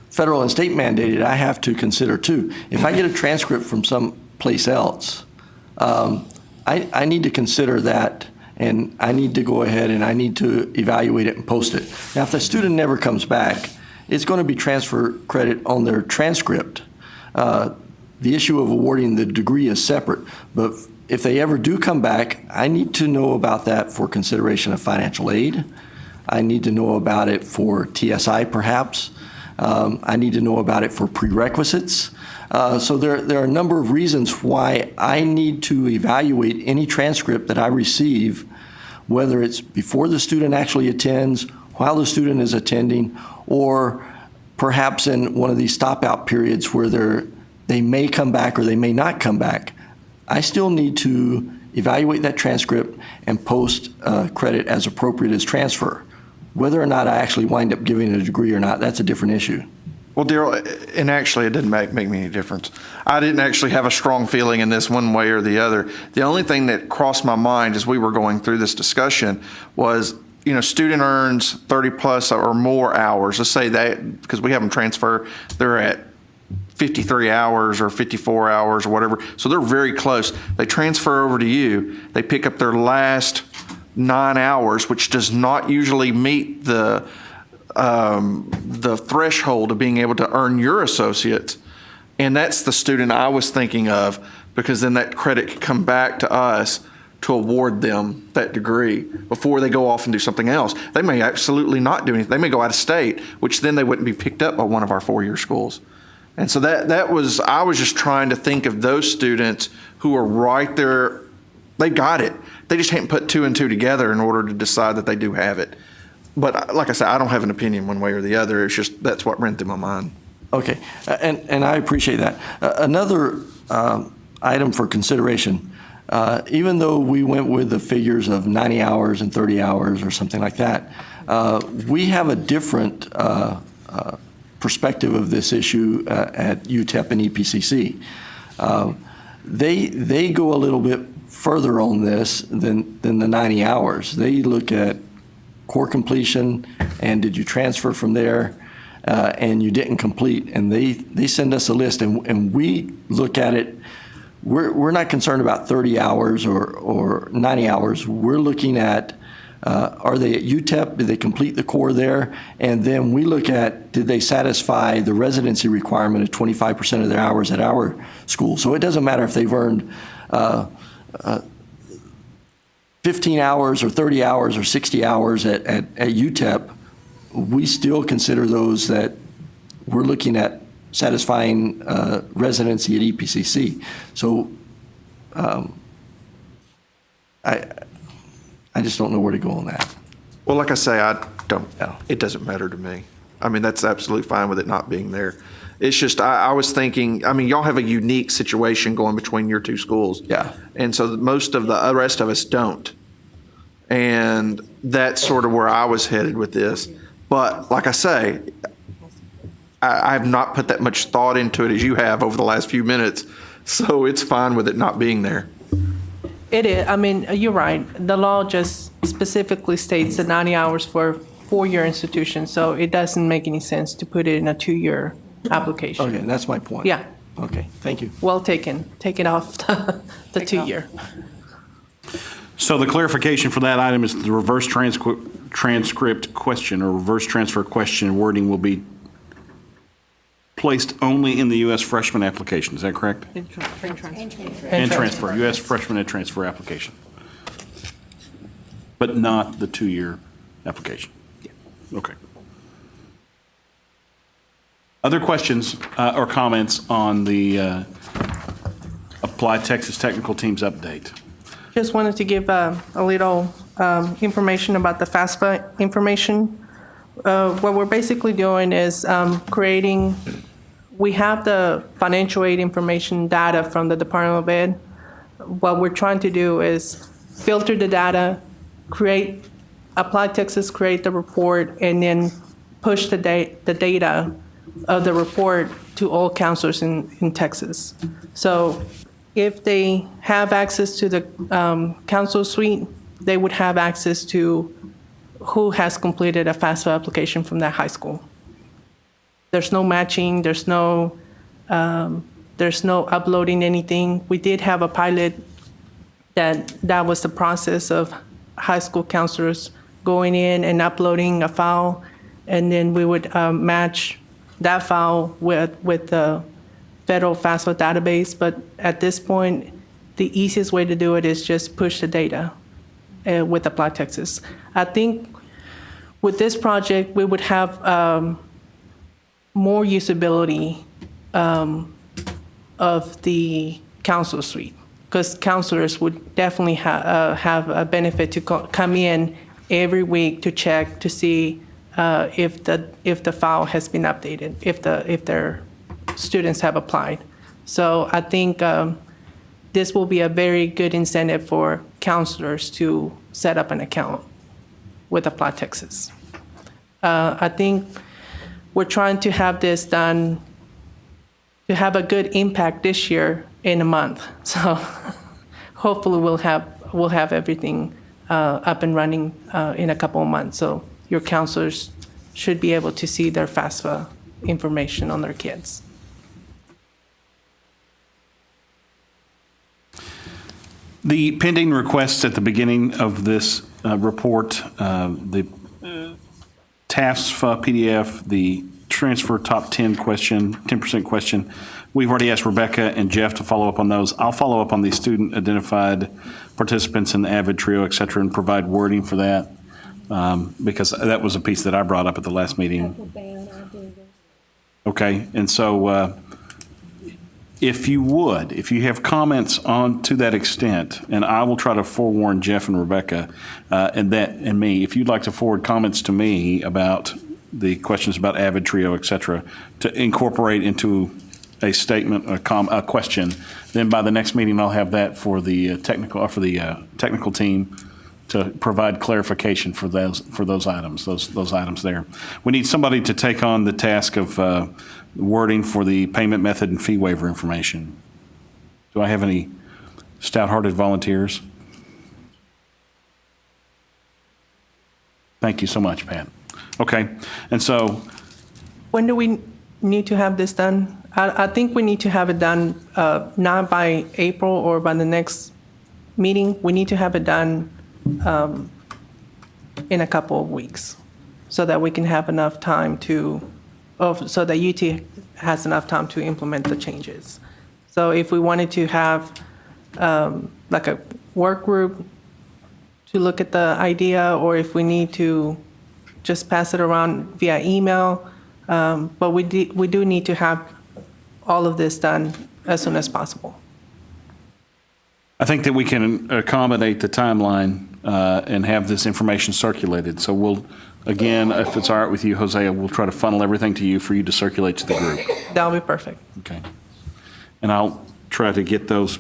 federal and state mandated, I have to consider too. If I get a transcript from someplace else, I need to consider that, and I need to go ahead and I need to evaluate it and post it. Now, if the student never comes back, it's going to be transfer credit on their transcript. The issue of awarding the degree is separate, but if they ever do come back, I need to know about that for consideration of financial aid. I need to know about it for TSI perhaps. I need to know about it for prerequisites. So there are a number of reasons why I need to evaluate any transcript that I receive, whether it's before the student actually attends, while the student is attending, or perhaps in one of these stop-out periods where they may come back or they may not come back. I still need to evaluate that transcript and post credit as appropriate as transfer. Whether or not I actually wind up giving a degree or not, that's a different issue. Well, Daryl, and actually it didn't make me any difference. I didn't actually have a strong feeling in this one way or the other. The only thing that crossed my mind as we were going through this discussion was, student earns 30 plus or more hours. Let's say that, because we have them transfer, they're at 53 hours or 54 hours or whatever. So they're very close. They transfer over to you. They pick up their last 9 hours, which does not usually meet the threshold of being able to earn your associate. And that's the student I was thinking of, because then that credit could come back to us to award them that degree before they go off and do something else. They may absolutely not do anything. They may go out of state, which then they wouldn't be picked up by one of our 4-year schools. And so I was just trying to think of those students who are right there. They got it. They just haven't put 2 and 2 together in order to decide that they do have it. But like I said, I don't have an opinion one way or the other. It's just that's what ran through my mind. Okay, and I appreciate that. Another item for consideration, even though we went with the figures of 90 hours and 30 hours or something like that, we have a different perspective of this issue at UTEP and EPCC. They go a little bit further on this than the 90 hours. They look at core completion and did you transfer from there and you didn't complete, and they send us a list and we look at it. We're not concerned about 30 hours or 90 hours. We're looking at are they at UTEP? Did they complete the core there? And then we look at, did they satisfy the residency requirement of 25% of their hours at our school? So it doesn't matter if they've earned 15 hours or 30 hours or 60 hours at UTEP, we still consider those that we're looking at satisfying residency at EPCC. So I just don't know where to go on that. Well, like I say, I don't know. It doesn't matter to me. I mean, that's absolutely fine with it not being there. It's just, I was thinking, I mean, y'all have a unique situation going between your two schools. Yeah. And so most of the rest of us don't. And that's sort of where I was headed with this. But like I say, I have not put that much thought into it as you have over the last few minutes. So it's fine with it not being there. It is, I mean, you're right. The law just specifically states the 90 hours for four-year institution, so it doesn't make any sense to put it in a two-year application. Okay, that's my point. Yeah, Okay, thank you. well taken. Take it off the two-year. So the clarification for that item is the reverse transcript question or reverse transfer question wording will be placed only in the U.S. freshman application. Is that correct? And transfer, U.S. freshman and transfer application. But not the two-year application? Okay. Other questions or comments on the Apply Texas Technical Teams update? Just wanted to give a little information about the FAFSA information. What we're basically doing is creating, we have the financial aid information data from the Department of Ed. What we're trying to do is filter the data, Apply Texas create the report, and then push the data of the report to all counselors in Texas. So if they have access to the council suite, they would have access to who has completed a FAFSA application from that high school. There's no matching, there's no uploading anything. We did have a pilot that was the process of high school counselors going in and uploading a file, and then we would match that file with the federal FAFSA database. But at this point, the easiest way to do it is just push the data with Apply Texas. I think with this project, we would have more usability of the council suite, because counselors would definitely have a benefit to come in every week to check to see if the file has been updated, if their students have applied. So I think this will be a very good incentive for counselors to set up an account with Apply Texas. I think we're trying to have this done to have a good impact this year in a month. So hopefully we'll have everything up and running in a couple of months. So your counselors should be able to see their FAFSA information on their kids. The pending requests at the beginning of this report, the TAFSA PDF, the transfer top 10 question, 10% question, we've already asked Rebecca and Jeff to follow up on those. I'll follow up on the student identified participants in the AVID trio, et cetera, and provide wording for that, because that was a piece that I brought up at the last meeting. Okay, and so if you have comments on to that extent, and I will try to forewarn Jeff and Rebecca and me, if you'd like to forward comments to me about the questions about AVID trio, et cetera, to incorporate into a statement, a question, then by the next meeting I'll have that for the technical team to provide clarification for those items, those items there. We need somebody to take on the task of wording for the payment method and fee waiver information. Do I have any stout-hearted volunteers? Thank you so much, Pat. Okay, and so. When do we need to have this done? I think we need to have it done not by April or by the next meeting. We need to have it done in a couple of weeks so that we can have enough time so that UT has enough time to implement the changes. So if we wanted to have like a work group to look at the idea, or if we need to just pass it around via email, but we do need to have all of this done as soon as possible. I think that we can accommodate the timeline and have this information circulated. So we'll Again, if it's all right with you, Hosea, we'll try to funnel everything to you for you to circulate to the group. That'll be perfect. Okay. And I'll try to get those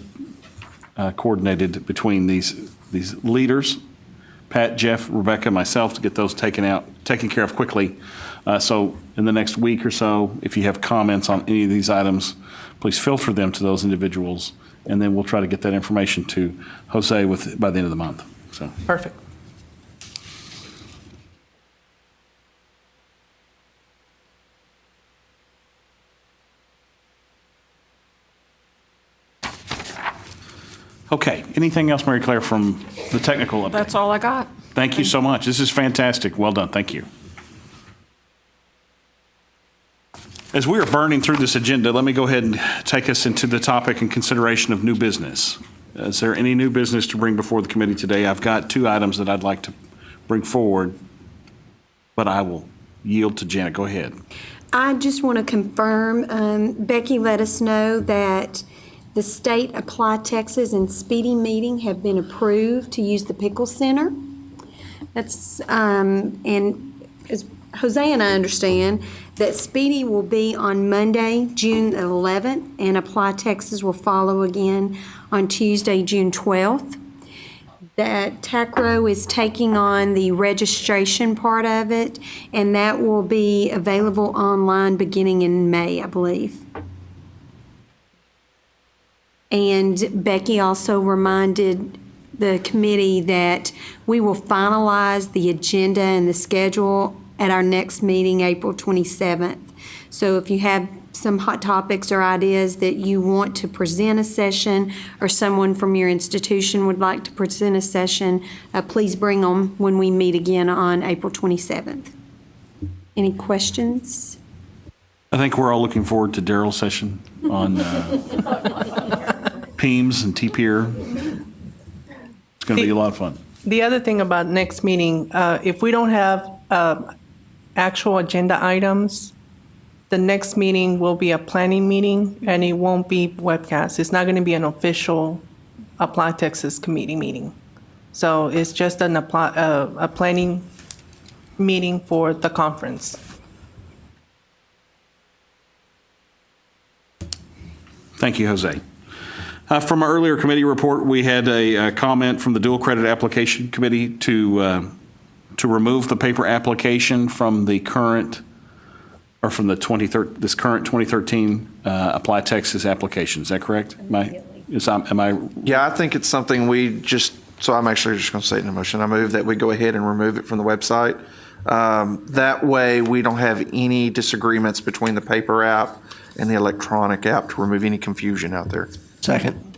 coordinated between these leaders, Pat, Jeff, Rebecca, myself, to get those taken care of quickly. So in the next week or so, if you have comments on any of these items, please filter them to those individuals, and then we'll try to get that information to Jose by the end of the month. So. Perfect. Okay, anything else, Mary Claire, from the technical update? That's all I got. Thank you so much. This is fantastic. Well done. Thank you. As we are burning through this agenda, let me go ahead and take us into the topic and consideration of new business. Is there any new business to bring before the committee today? I've got 2 items that I'd like to bring forward, but I will yield to Janet. Go ahead. I just want to confirm, Becky let us know that the state Apply Texas and Speedy meeting have been approved to use the Pickle Center. That's, and as Jose and I understand, that Speedy will be on Monday, June 11th, and Apply Texas will follow again on Tuesday, June 12th. That TACRO is taking on the registration part of it, and that will be available online beginning in May, I believe. And Becky also reminded the committee that we will finalize the agenda and the schedule at our next meeting, April 27th. So if you have some hot topics or ideas that you want to present a session, or someone from your institution would like to present a session, please bring them when we meet again on April 27th. Any questions? I think we're all looking forward to Daryl's session on PEMS and TPIR. It's going to be a lot of fun. The other thing about next meeting, if we don't have actual agenda items, the next meeting will be a planning meeting, and it won't be webcast. It's not going to be an official Apply Texas committee meeting. So it's just a planning meeting for the conference. Thank you, Jose. From our earlier committee report, we had a comment from the Dual Credit Application Committee to remove the paper application from the current, or from the this current 2013 Apply Texas application. Is that correct? Am I? Yeah, I think it's something so I'm actually just going to say it in a motion. I move that we go ahead and remove it from the website. That way we don't have any disagreements between the paper app and the electronic app, to remove any confusion out there. Second.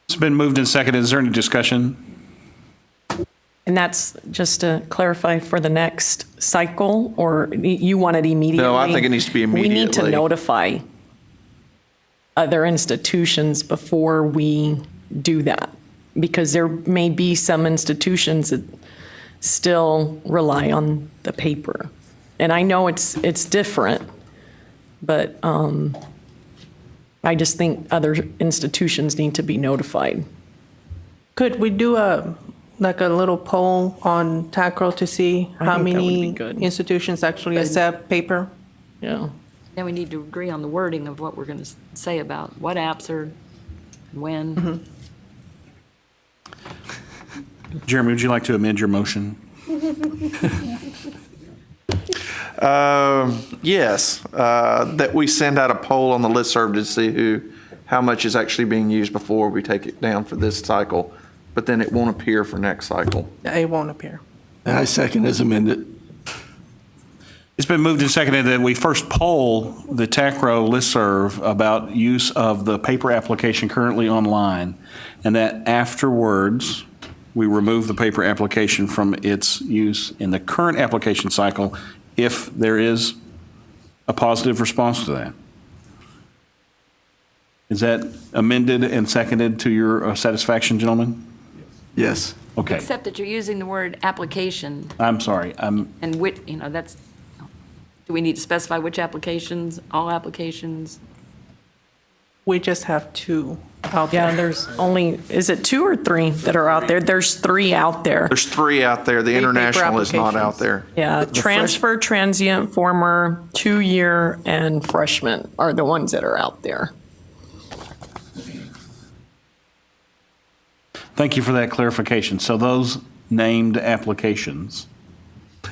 It's been moved and seconded. Is there any discussion? And that's just to clarify for the next cycle, or you want it immediately? No, I think it needs to be We need to immediately. notify other institutions before we do that, because there may be some institutions that still rely on the paper. And I know it's different, but I just think other institutions need to be notified. Could we do a little poll on TACRO to see I how think that would be many good. institutions actually accept paper? Yeah. Then we need to agree on the wording of what we're going to say about what apps are, when. Jeremy, would you like to amend your motion? Yes, that we send out a poll on the listserv to see how much is actually being used before we take it down for this cycle, but then it won't appear for next cycle. It won't appear. And I second as amended. It's been moved and seconded that we first poll the TACRO listserv about use of the paper application currently online, and that afterwards, we remove the paper application from its use in the current application cycle if there is a positive response to that. Is that amended and seconded to your satisfaction, gentlemen? Yes. Okay. Except that you're using the word application, I'm sorry. and that's, do we need to specify which applications, all applications? We just have 2 out there. Yeah, there's only, is it 2 or 3 that are out there? There's 3 out there. There's 3 out there. The paper international is not out applications. there. Yeah, transfer, transient, former, 2-year, and freshman are the ones that are out there. Thank you for that clarification. So those named applications,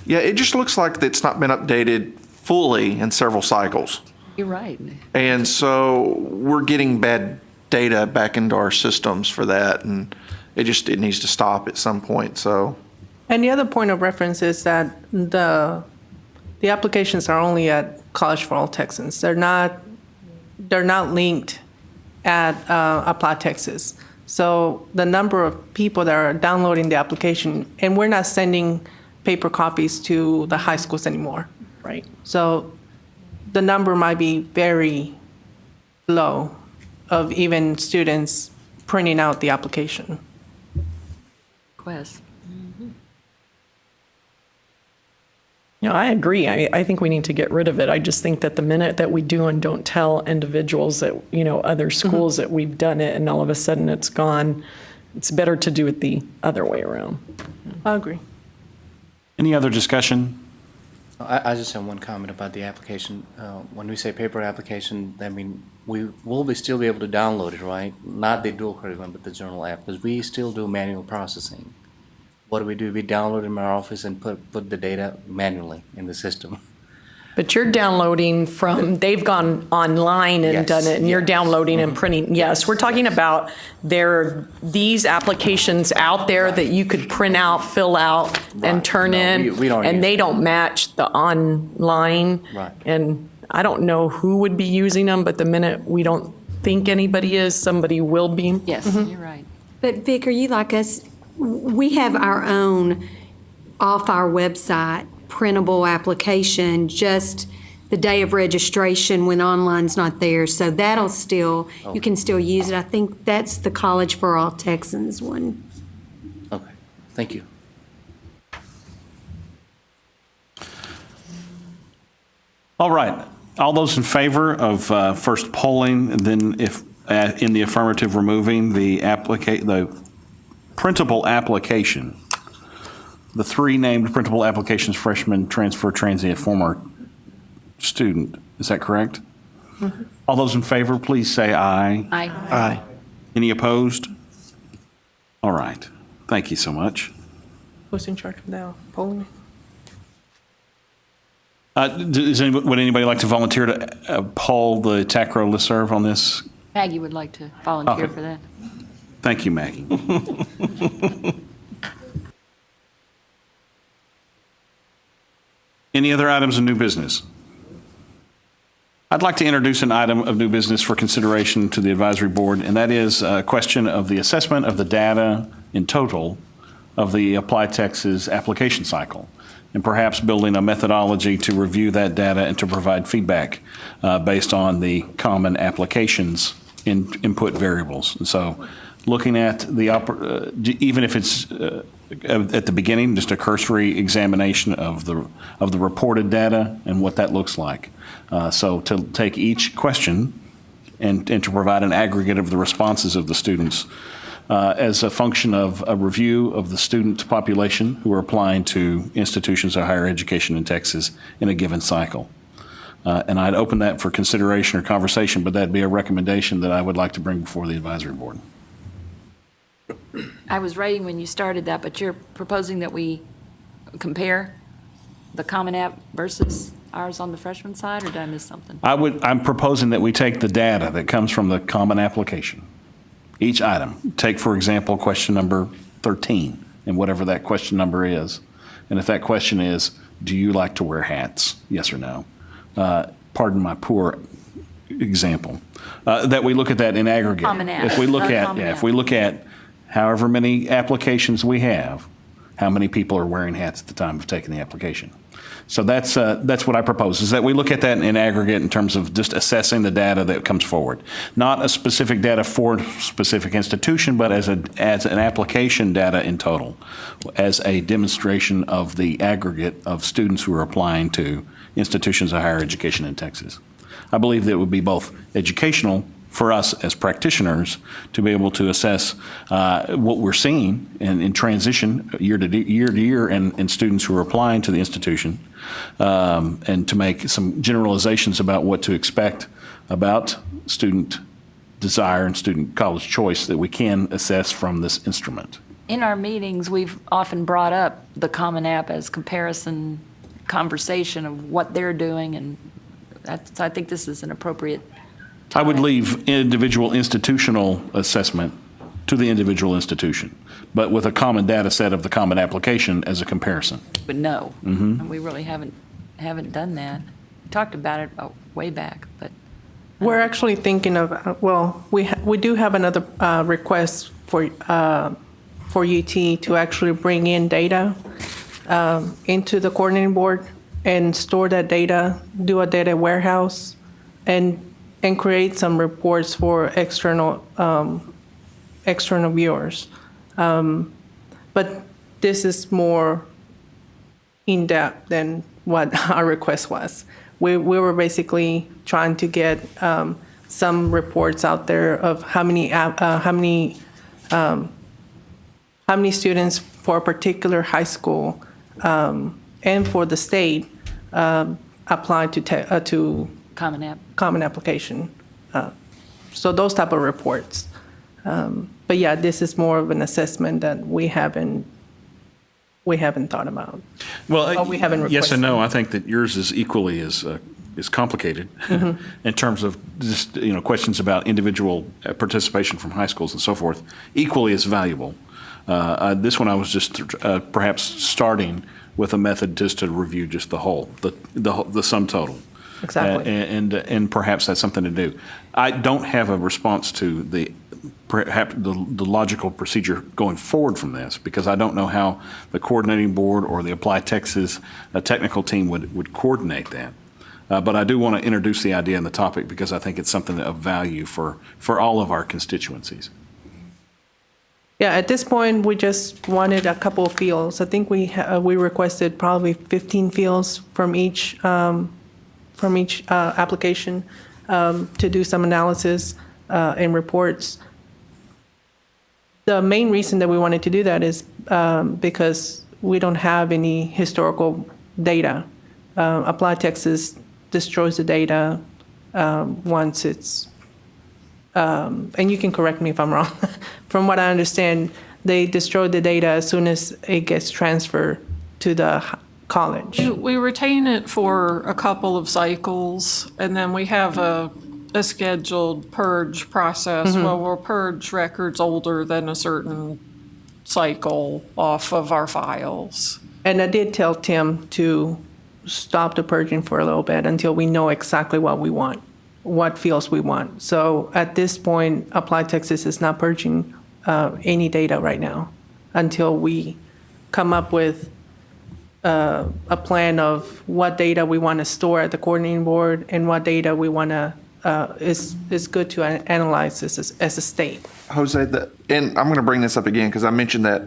Yeah, it just looks like it's not been updated fully in several cycles. You're right. And so we're getting bad data back into our systems for that, and it needs to stop at some point, so. And the other point of reference is that the applications are only at College for All Texans. They're not linked at Apply Texas. So the number of people that are downloading the application, and we're not sending paper copies to the high schools anymore. Right. So the number might be very low of even students printing out the application. Quest. I agree. I think we need to get rid of it. I just think that the minute that we do and don't tell individuals that, other schools that we've done it and all of a sudden it's gone, it's better to do it the other way around. I agree. any other discussion? I just have one comment about the application. When we say paper application, I mean, we will still be able to download it, right? Not the dual credit one, but the journal app, because we still do manual processing. What do? We download in our office and put the data manually in the system. But you're downloading from, they've gone online and Yes, done it, and you're yes. downloading and printing. Yes, we're talking about these applications out there that you could print out, fill out, and Right. turn No, in. we don't And use they that. don't match the online. Right. And I don't know who would be using them, but the minute we don't think anybody is, somebody will be. Yes, you're right. But Vic, are you like us? We have our own off our website printable application, just the day of registration when online's not there. So that'll still, you can still use it. I think that's the College for All Texans one. Okay, thank you. All right. All those in favor of first polling, and then if in the affirmative removing the printable application, the 3 named printable applications, freshman, transfer, transient, former student. Is that correct? Mm-hmm. All those in favor, please say aye. Aye. Aye. Any opposed? All right. Thank you so much. Who's in charge of that polling? Would anybody like to volunteer to poll the TACRO listserv on this? Maggie would like to volunteer Okay. for that. Thank you, Maggie. Any other items of new business? I'd like to introduce an item of new business for consideration to the advisory board, and that is a question of the assessment of the data in total of the Apply Texas application cycle, and perhaps building a methodology to review that data and to provide feedback based on the common applications input variables. And so looking at the, even if it's at the beginning, just a cursory examination of the reported data and what that looks like. So to take each question and to provide an aggregate of the responses of the students as a function of a review of the student population who are applying to institutions of higher education in Texas in a given cycle. And I'd open that for consideration or conversation, but that'd be a recommendation that I would like to bring before the advisory board. I was writing when you started that, but you're proposing that we compare the Common App versus ours on the freshman side, or did I miss something? I'm proposing that we take the data that comes from the common application, each item. Take, for example, question number 13, and whatever that question number is. And if that question is, do you like to wear hats? Yes or no? Pardon my poor example. That we look at that in aggregate. Common App. If we look at, Common if App. we look at however many applications we have, how many people are wearing hats at the time of taking the application. So that's what I propose, is that we look at that in aggregate in terms of just assessing the data that comes forward. Not a specific data for a specific institution, but as an application data in total, as a demonstration of the aggregate of students who are applying to institutions of higher education in Texas. I believe that it would be both educational for us as practitioners to be able to assess what we're seeing in transition year to year and students who are applying to the institution, and to make some generalizations about what to expect about student desire and student college choice that we can assess from this instrument. In our meetings, we've often brought up the Common App as comparison conversation of what they're doing, and I think this is an appropriate. I would leave individual institutional assessment to the individual institution, but with a common data set of the common application as a comparison. But no, Mhm. and we really haven't done that. We talked about it way back, but We're actually thinking of, we do have another request for UT to actually bring in data into the coordinating board and store that data, do a data warehouse, and create some reports for external viewers. But this is more in-depth than what our request was. We were basically trying to get some reports out there of how many students for a particular high school and for the state applied to Common App. Common Application. So those type of reports. But yeah, this is more of an assessment that we haven't thought about. Well, we haven't yes and no. requested. I think that yours is equally as complicated in terms of just, questions about individual participation from high schools and so forth, equally as valuable. This one I was just perhaps starting with a method just to review just the whole, the sum total. Exactly. And perhaps that's something to do. I don't have a response to perhaps the logical procedure going forward from this, because I don't know how the coordinating board or the Apply Texas technical team would coordinate that. But I do want to introduce the idea and the topic because I think it's something of value for all of our constituencies. Yeah, at this point, we just wanted a couple of fields. I think we requested probably 15 fields from each application to do some analysis and reports. The main reason that we wanted to do that is because we don't have any historical data. Apply Texas destroys the data once it's, and you can correct me if I'm wrong. From what I understand, they destroy the data as soon as it gets transferred to the college. We retain it for a couple of cycles, and then we have a scheduled purge process where we'll purge records older than a certain cycle off of our files. And I did tell Tim to stop the purging for a little bit until we know exactly what we want, what fields we want. So at this point, Apply Texas is not purging any data right now until we come up with a plan of what data we want to store at the coordinating board and what data we want to is good to analyze as a state. Jose, and I'm going to bring this up again because I mentioned that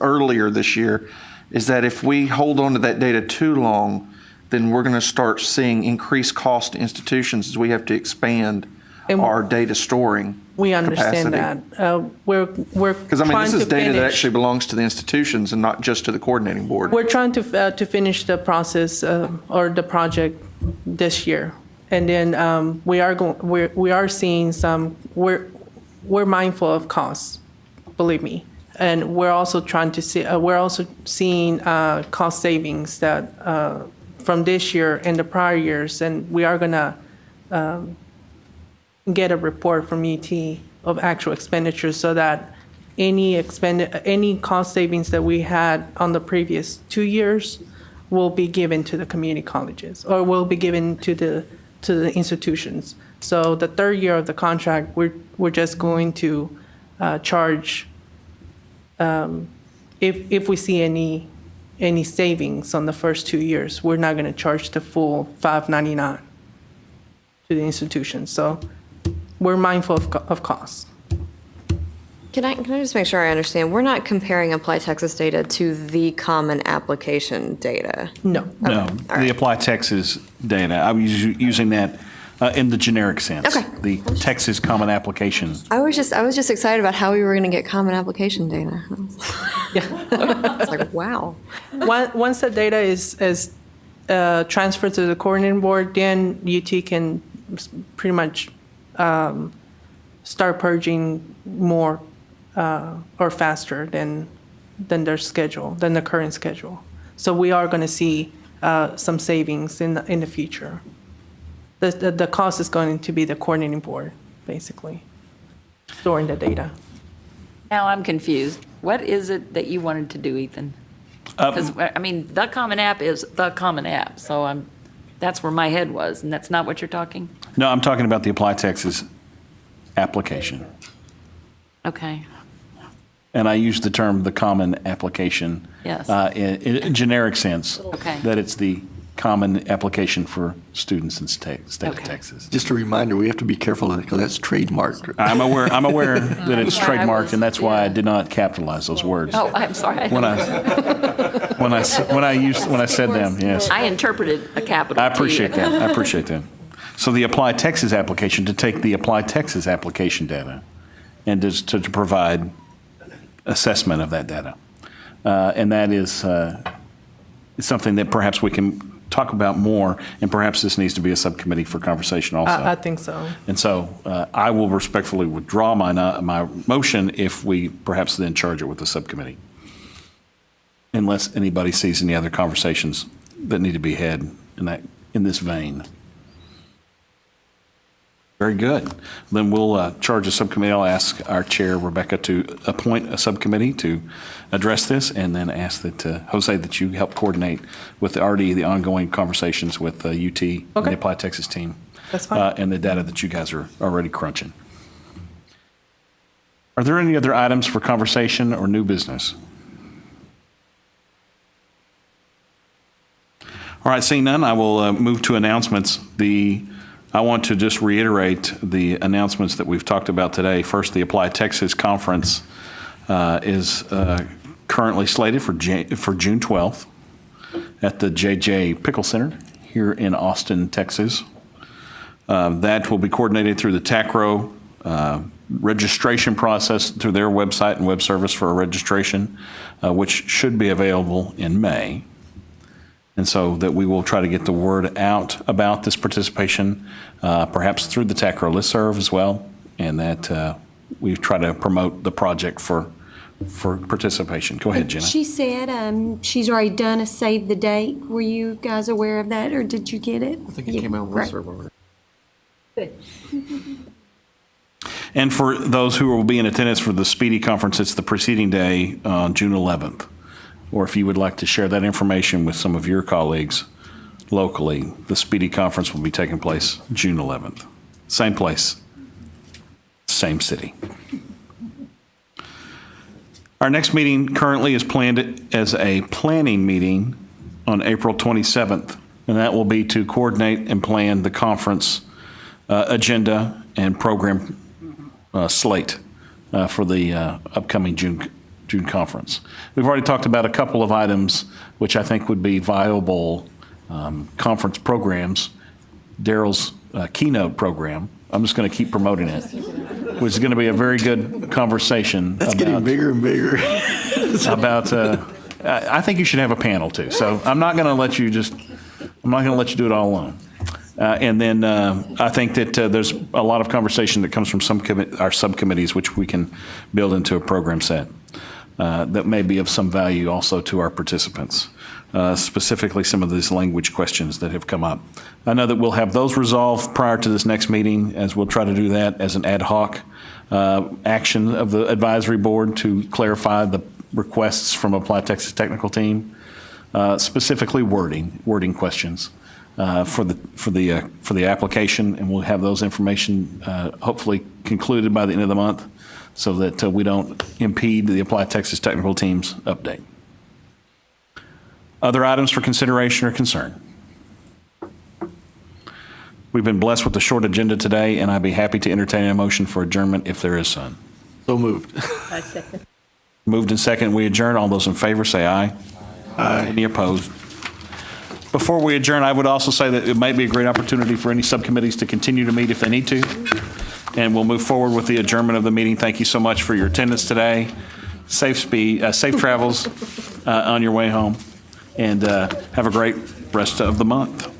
earlier this year, is that if we hold on to that data too long, then we're going to start seeing increased cost to institutions as we have to expand our data storing. We understand capacity. that. We're Because this is data that actually belongs to the institutions and not just to the coordinating board. We're trying to finish the process or the project this year, and then we are seeing some. We're mindful of costs, believe me, and we're also trying to see. We're also seeing cost savings that from this year and the prior years, and we are gonna get a report from UT of actual expenditures so that any cost savings that we had on the previous 2 years will be given to the community colleges or will be given to the institutions. So the third year of the contract, we're just going to charge if we see any savings on the first 2 years, we're not going to charge the full $599 to the institutions. So we're mindful of costs. Can I just make sure I understand? We're not comparing Apply Texas data to the Common Application data. No. No, the Apply Texas data, I was using that In the generic sense. Okay. The Texas Common Application. I was just excited about how we were going to get common application data. It's like, wow. Once the data is transferred to the coordinating board, then UT can pretty much start purging more or faster than their schedule, than the current schedule. So we are going to see some savings in the future. The cost is going to be the coordinating board, basically, storing the data. Now I'm confused. What is it that you wanted to do, Ethan? Because, I mean, the Common App is the Common App, so that's where my head was, and that's not what you're talking? No, I'm talking about the Apply Texas application. Okay. And I use the term the common application. Yes. In a generic sense. Okay. That it's the common application for students in state of Texas. Just a reminder, we have to be careful of that because that's trademarked. I'm aware that it's Yeah, trademarked, and that's why I did not capitalize those words. Oh, I'm sorry. When I said them, yes. I interpreted a capital I T. appreciate that. I appreciate that. So the Apply Texas application, to take the Apply Texas application data and to provide assessment of that data. And that is something that perhaps we can talk about more, and perhaps this needs to be a subcommittee for conversation also. I think so. And so I will respectfully withdraw my motion if we perhaps then charge it with the subcommittee, unless anybody sees any other conversations that need to be had in this vein. Very good. Then we'll charge a subcommittee. I'll ask our chair, Rebecca, to appoint a subcommittee to address this, and then ask that, Jose, that you help coordinate with the ongoing conversations with UT and the Apply Texas team. That's fine. And the data that you guys are already crunching. Are there any other items for conversation or new business? All right, seeing none, I will move to announcements. I want to just reiterate the announcements that we've talked about today. First, the Apply Texas Conference is currently slated for June 12th at the J.J. Pickle Center here in Austin, Texas. That will be coordinated through the TACRO registration process through their website and web service for a registration, which should be available in May. And so that we will try to get the word out about this participation, perhaps through the TACRO listserv as well, and that we try to promote the project for participation. Go ahead, Jenna. She said she's already done a save the date. Were you guys aware of that, or did you get it? I think it came out Great. listserv. Good. And for those who will be in attendance for the Speedy Conference, it's the preceding day on June 11th. Or if you would like to share that information with some of your colleagues locally, the Speedy Conference will be taking place June 11th. Same place, same city. Our next meeting currently is planned as a planning meeting on April 27th, and that will be to coordinate and plan the conference agenda and program slate for the upcoming June conference. We've already talked about a couple of items which I think would be viable conference programs. Daryl's keynote program, I'm just going to keep promoting it, which is going to be a very good conversation. That's getting bigger and bigger. About, I think you should have a panel too. So I'm not going to let you do it all alone. And then I think that there's a lot of conversation that comes from our subcommittees, which we can build into a program set that may be of some value also to our participants, specifically some of these language questions that have come up. I know that we'll have those resolved prior to this next meeting, as we'll try to do that as an ad hoc action of the advisory board to clarify the requests from Apply Texas technical team, specifically wording questions. For the application, and we'll have those information hopefully concluded by the end of the month, so that we don't impede the Apply Texas technical team's update. Other items for consideration or concern? We've been blessed with a short agenda today, and I'd be happy to entertain a motion for adjournment if there is some. So moved. I second. Moved and second, we adjourn. All those in favor say aye. Aye. Any opposed? Before we adjourn, I would also say that it might be a great opportunity for any subcommittees to continue to meet if they need to. And we'll move forward with the adjournment of the meeting. Thank you so much for your attendance today. Safe travels on your way home. And have a great rest of the month.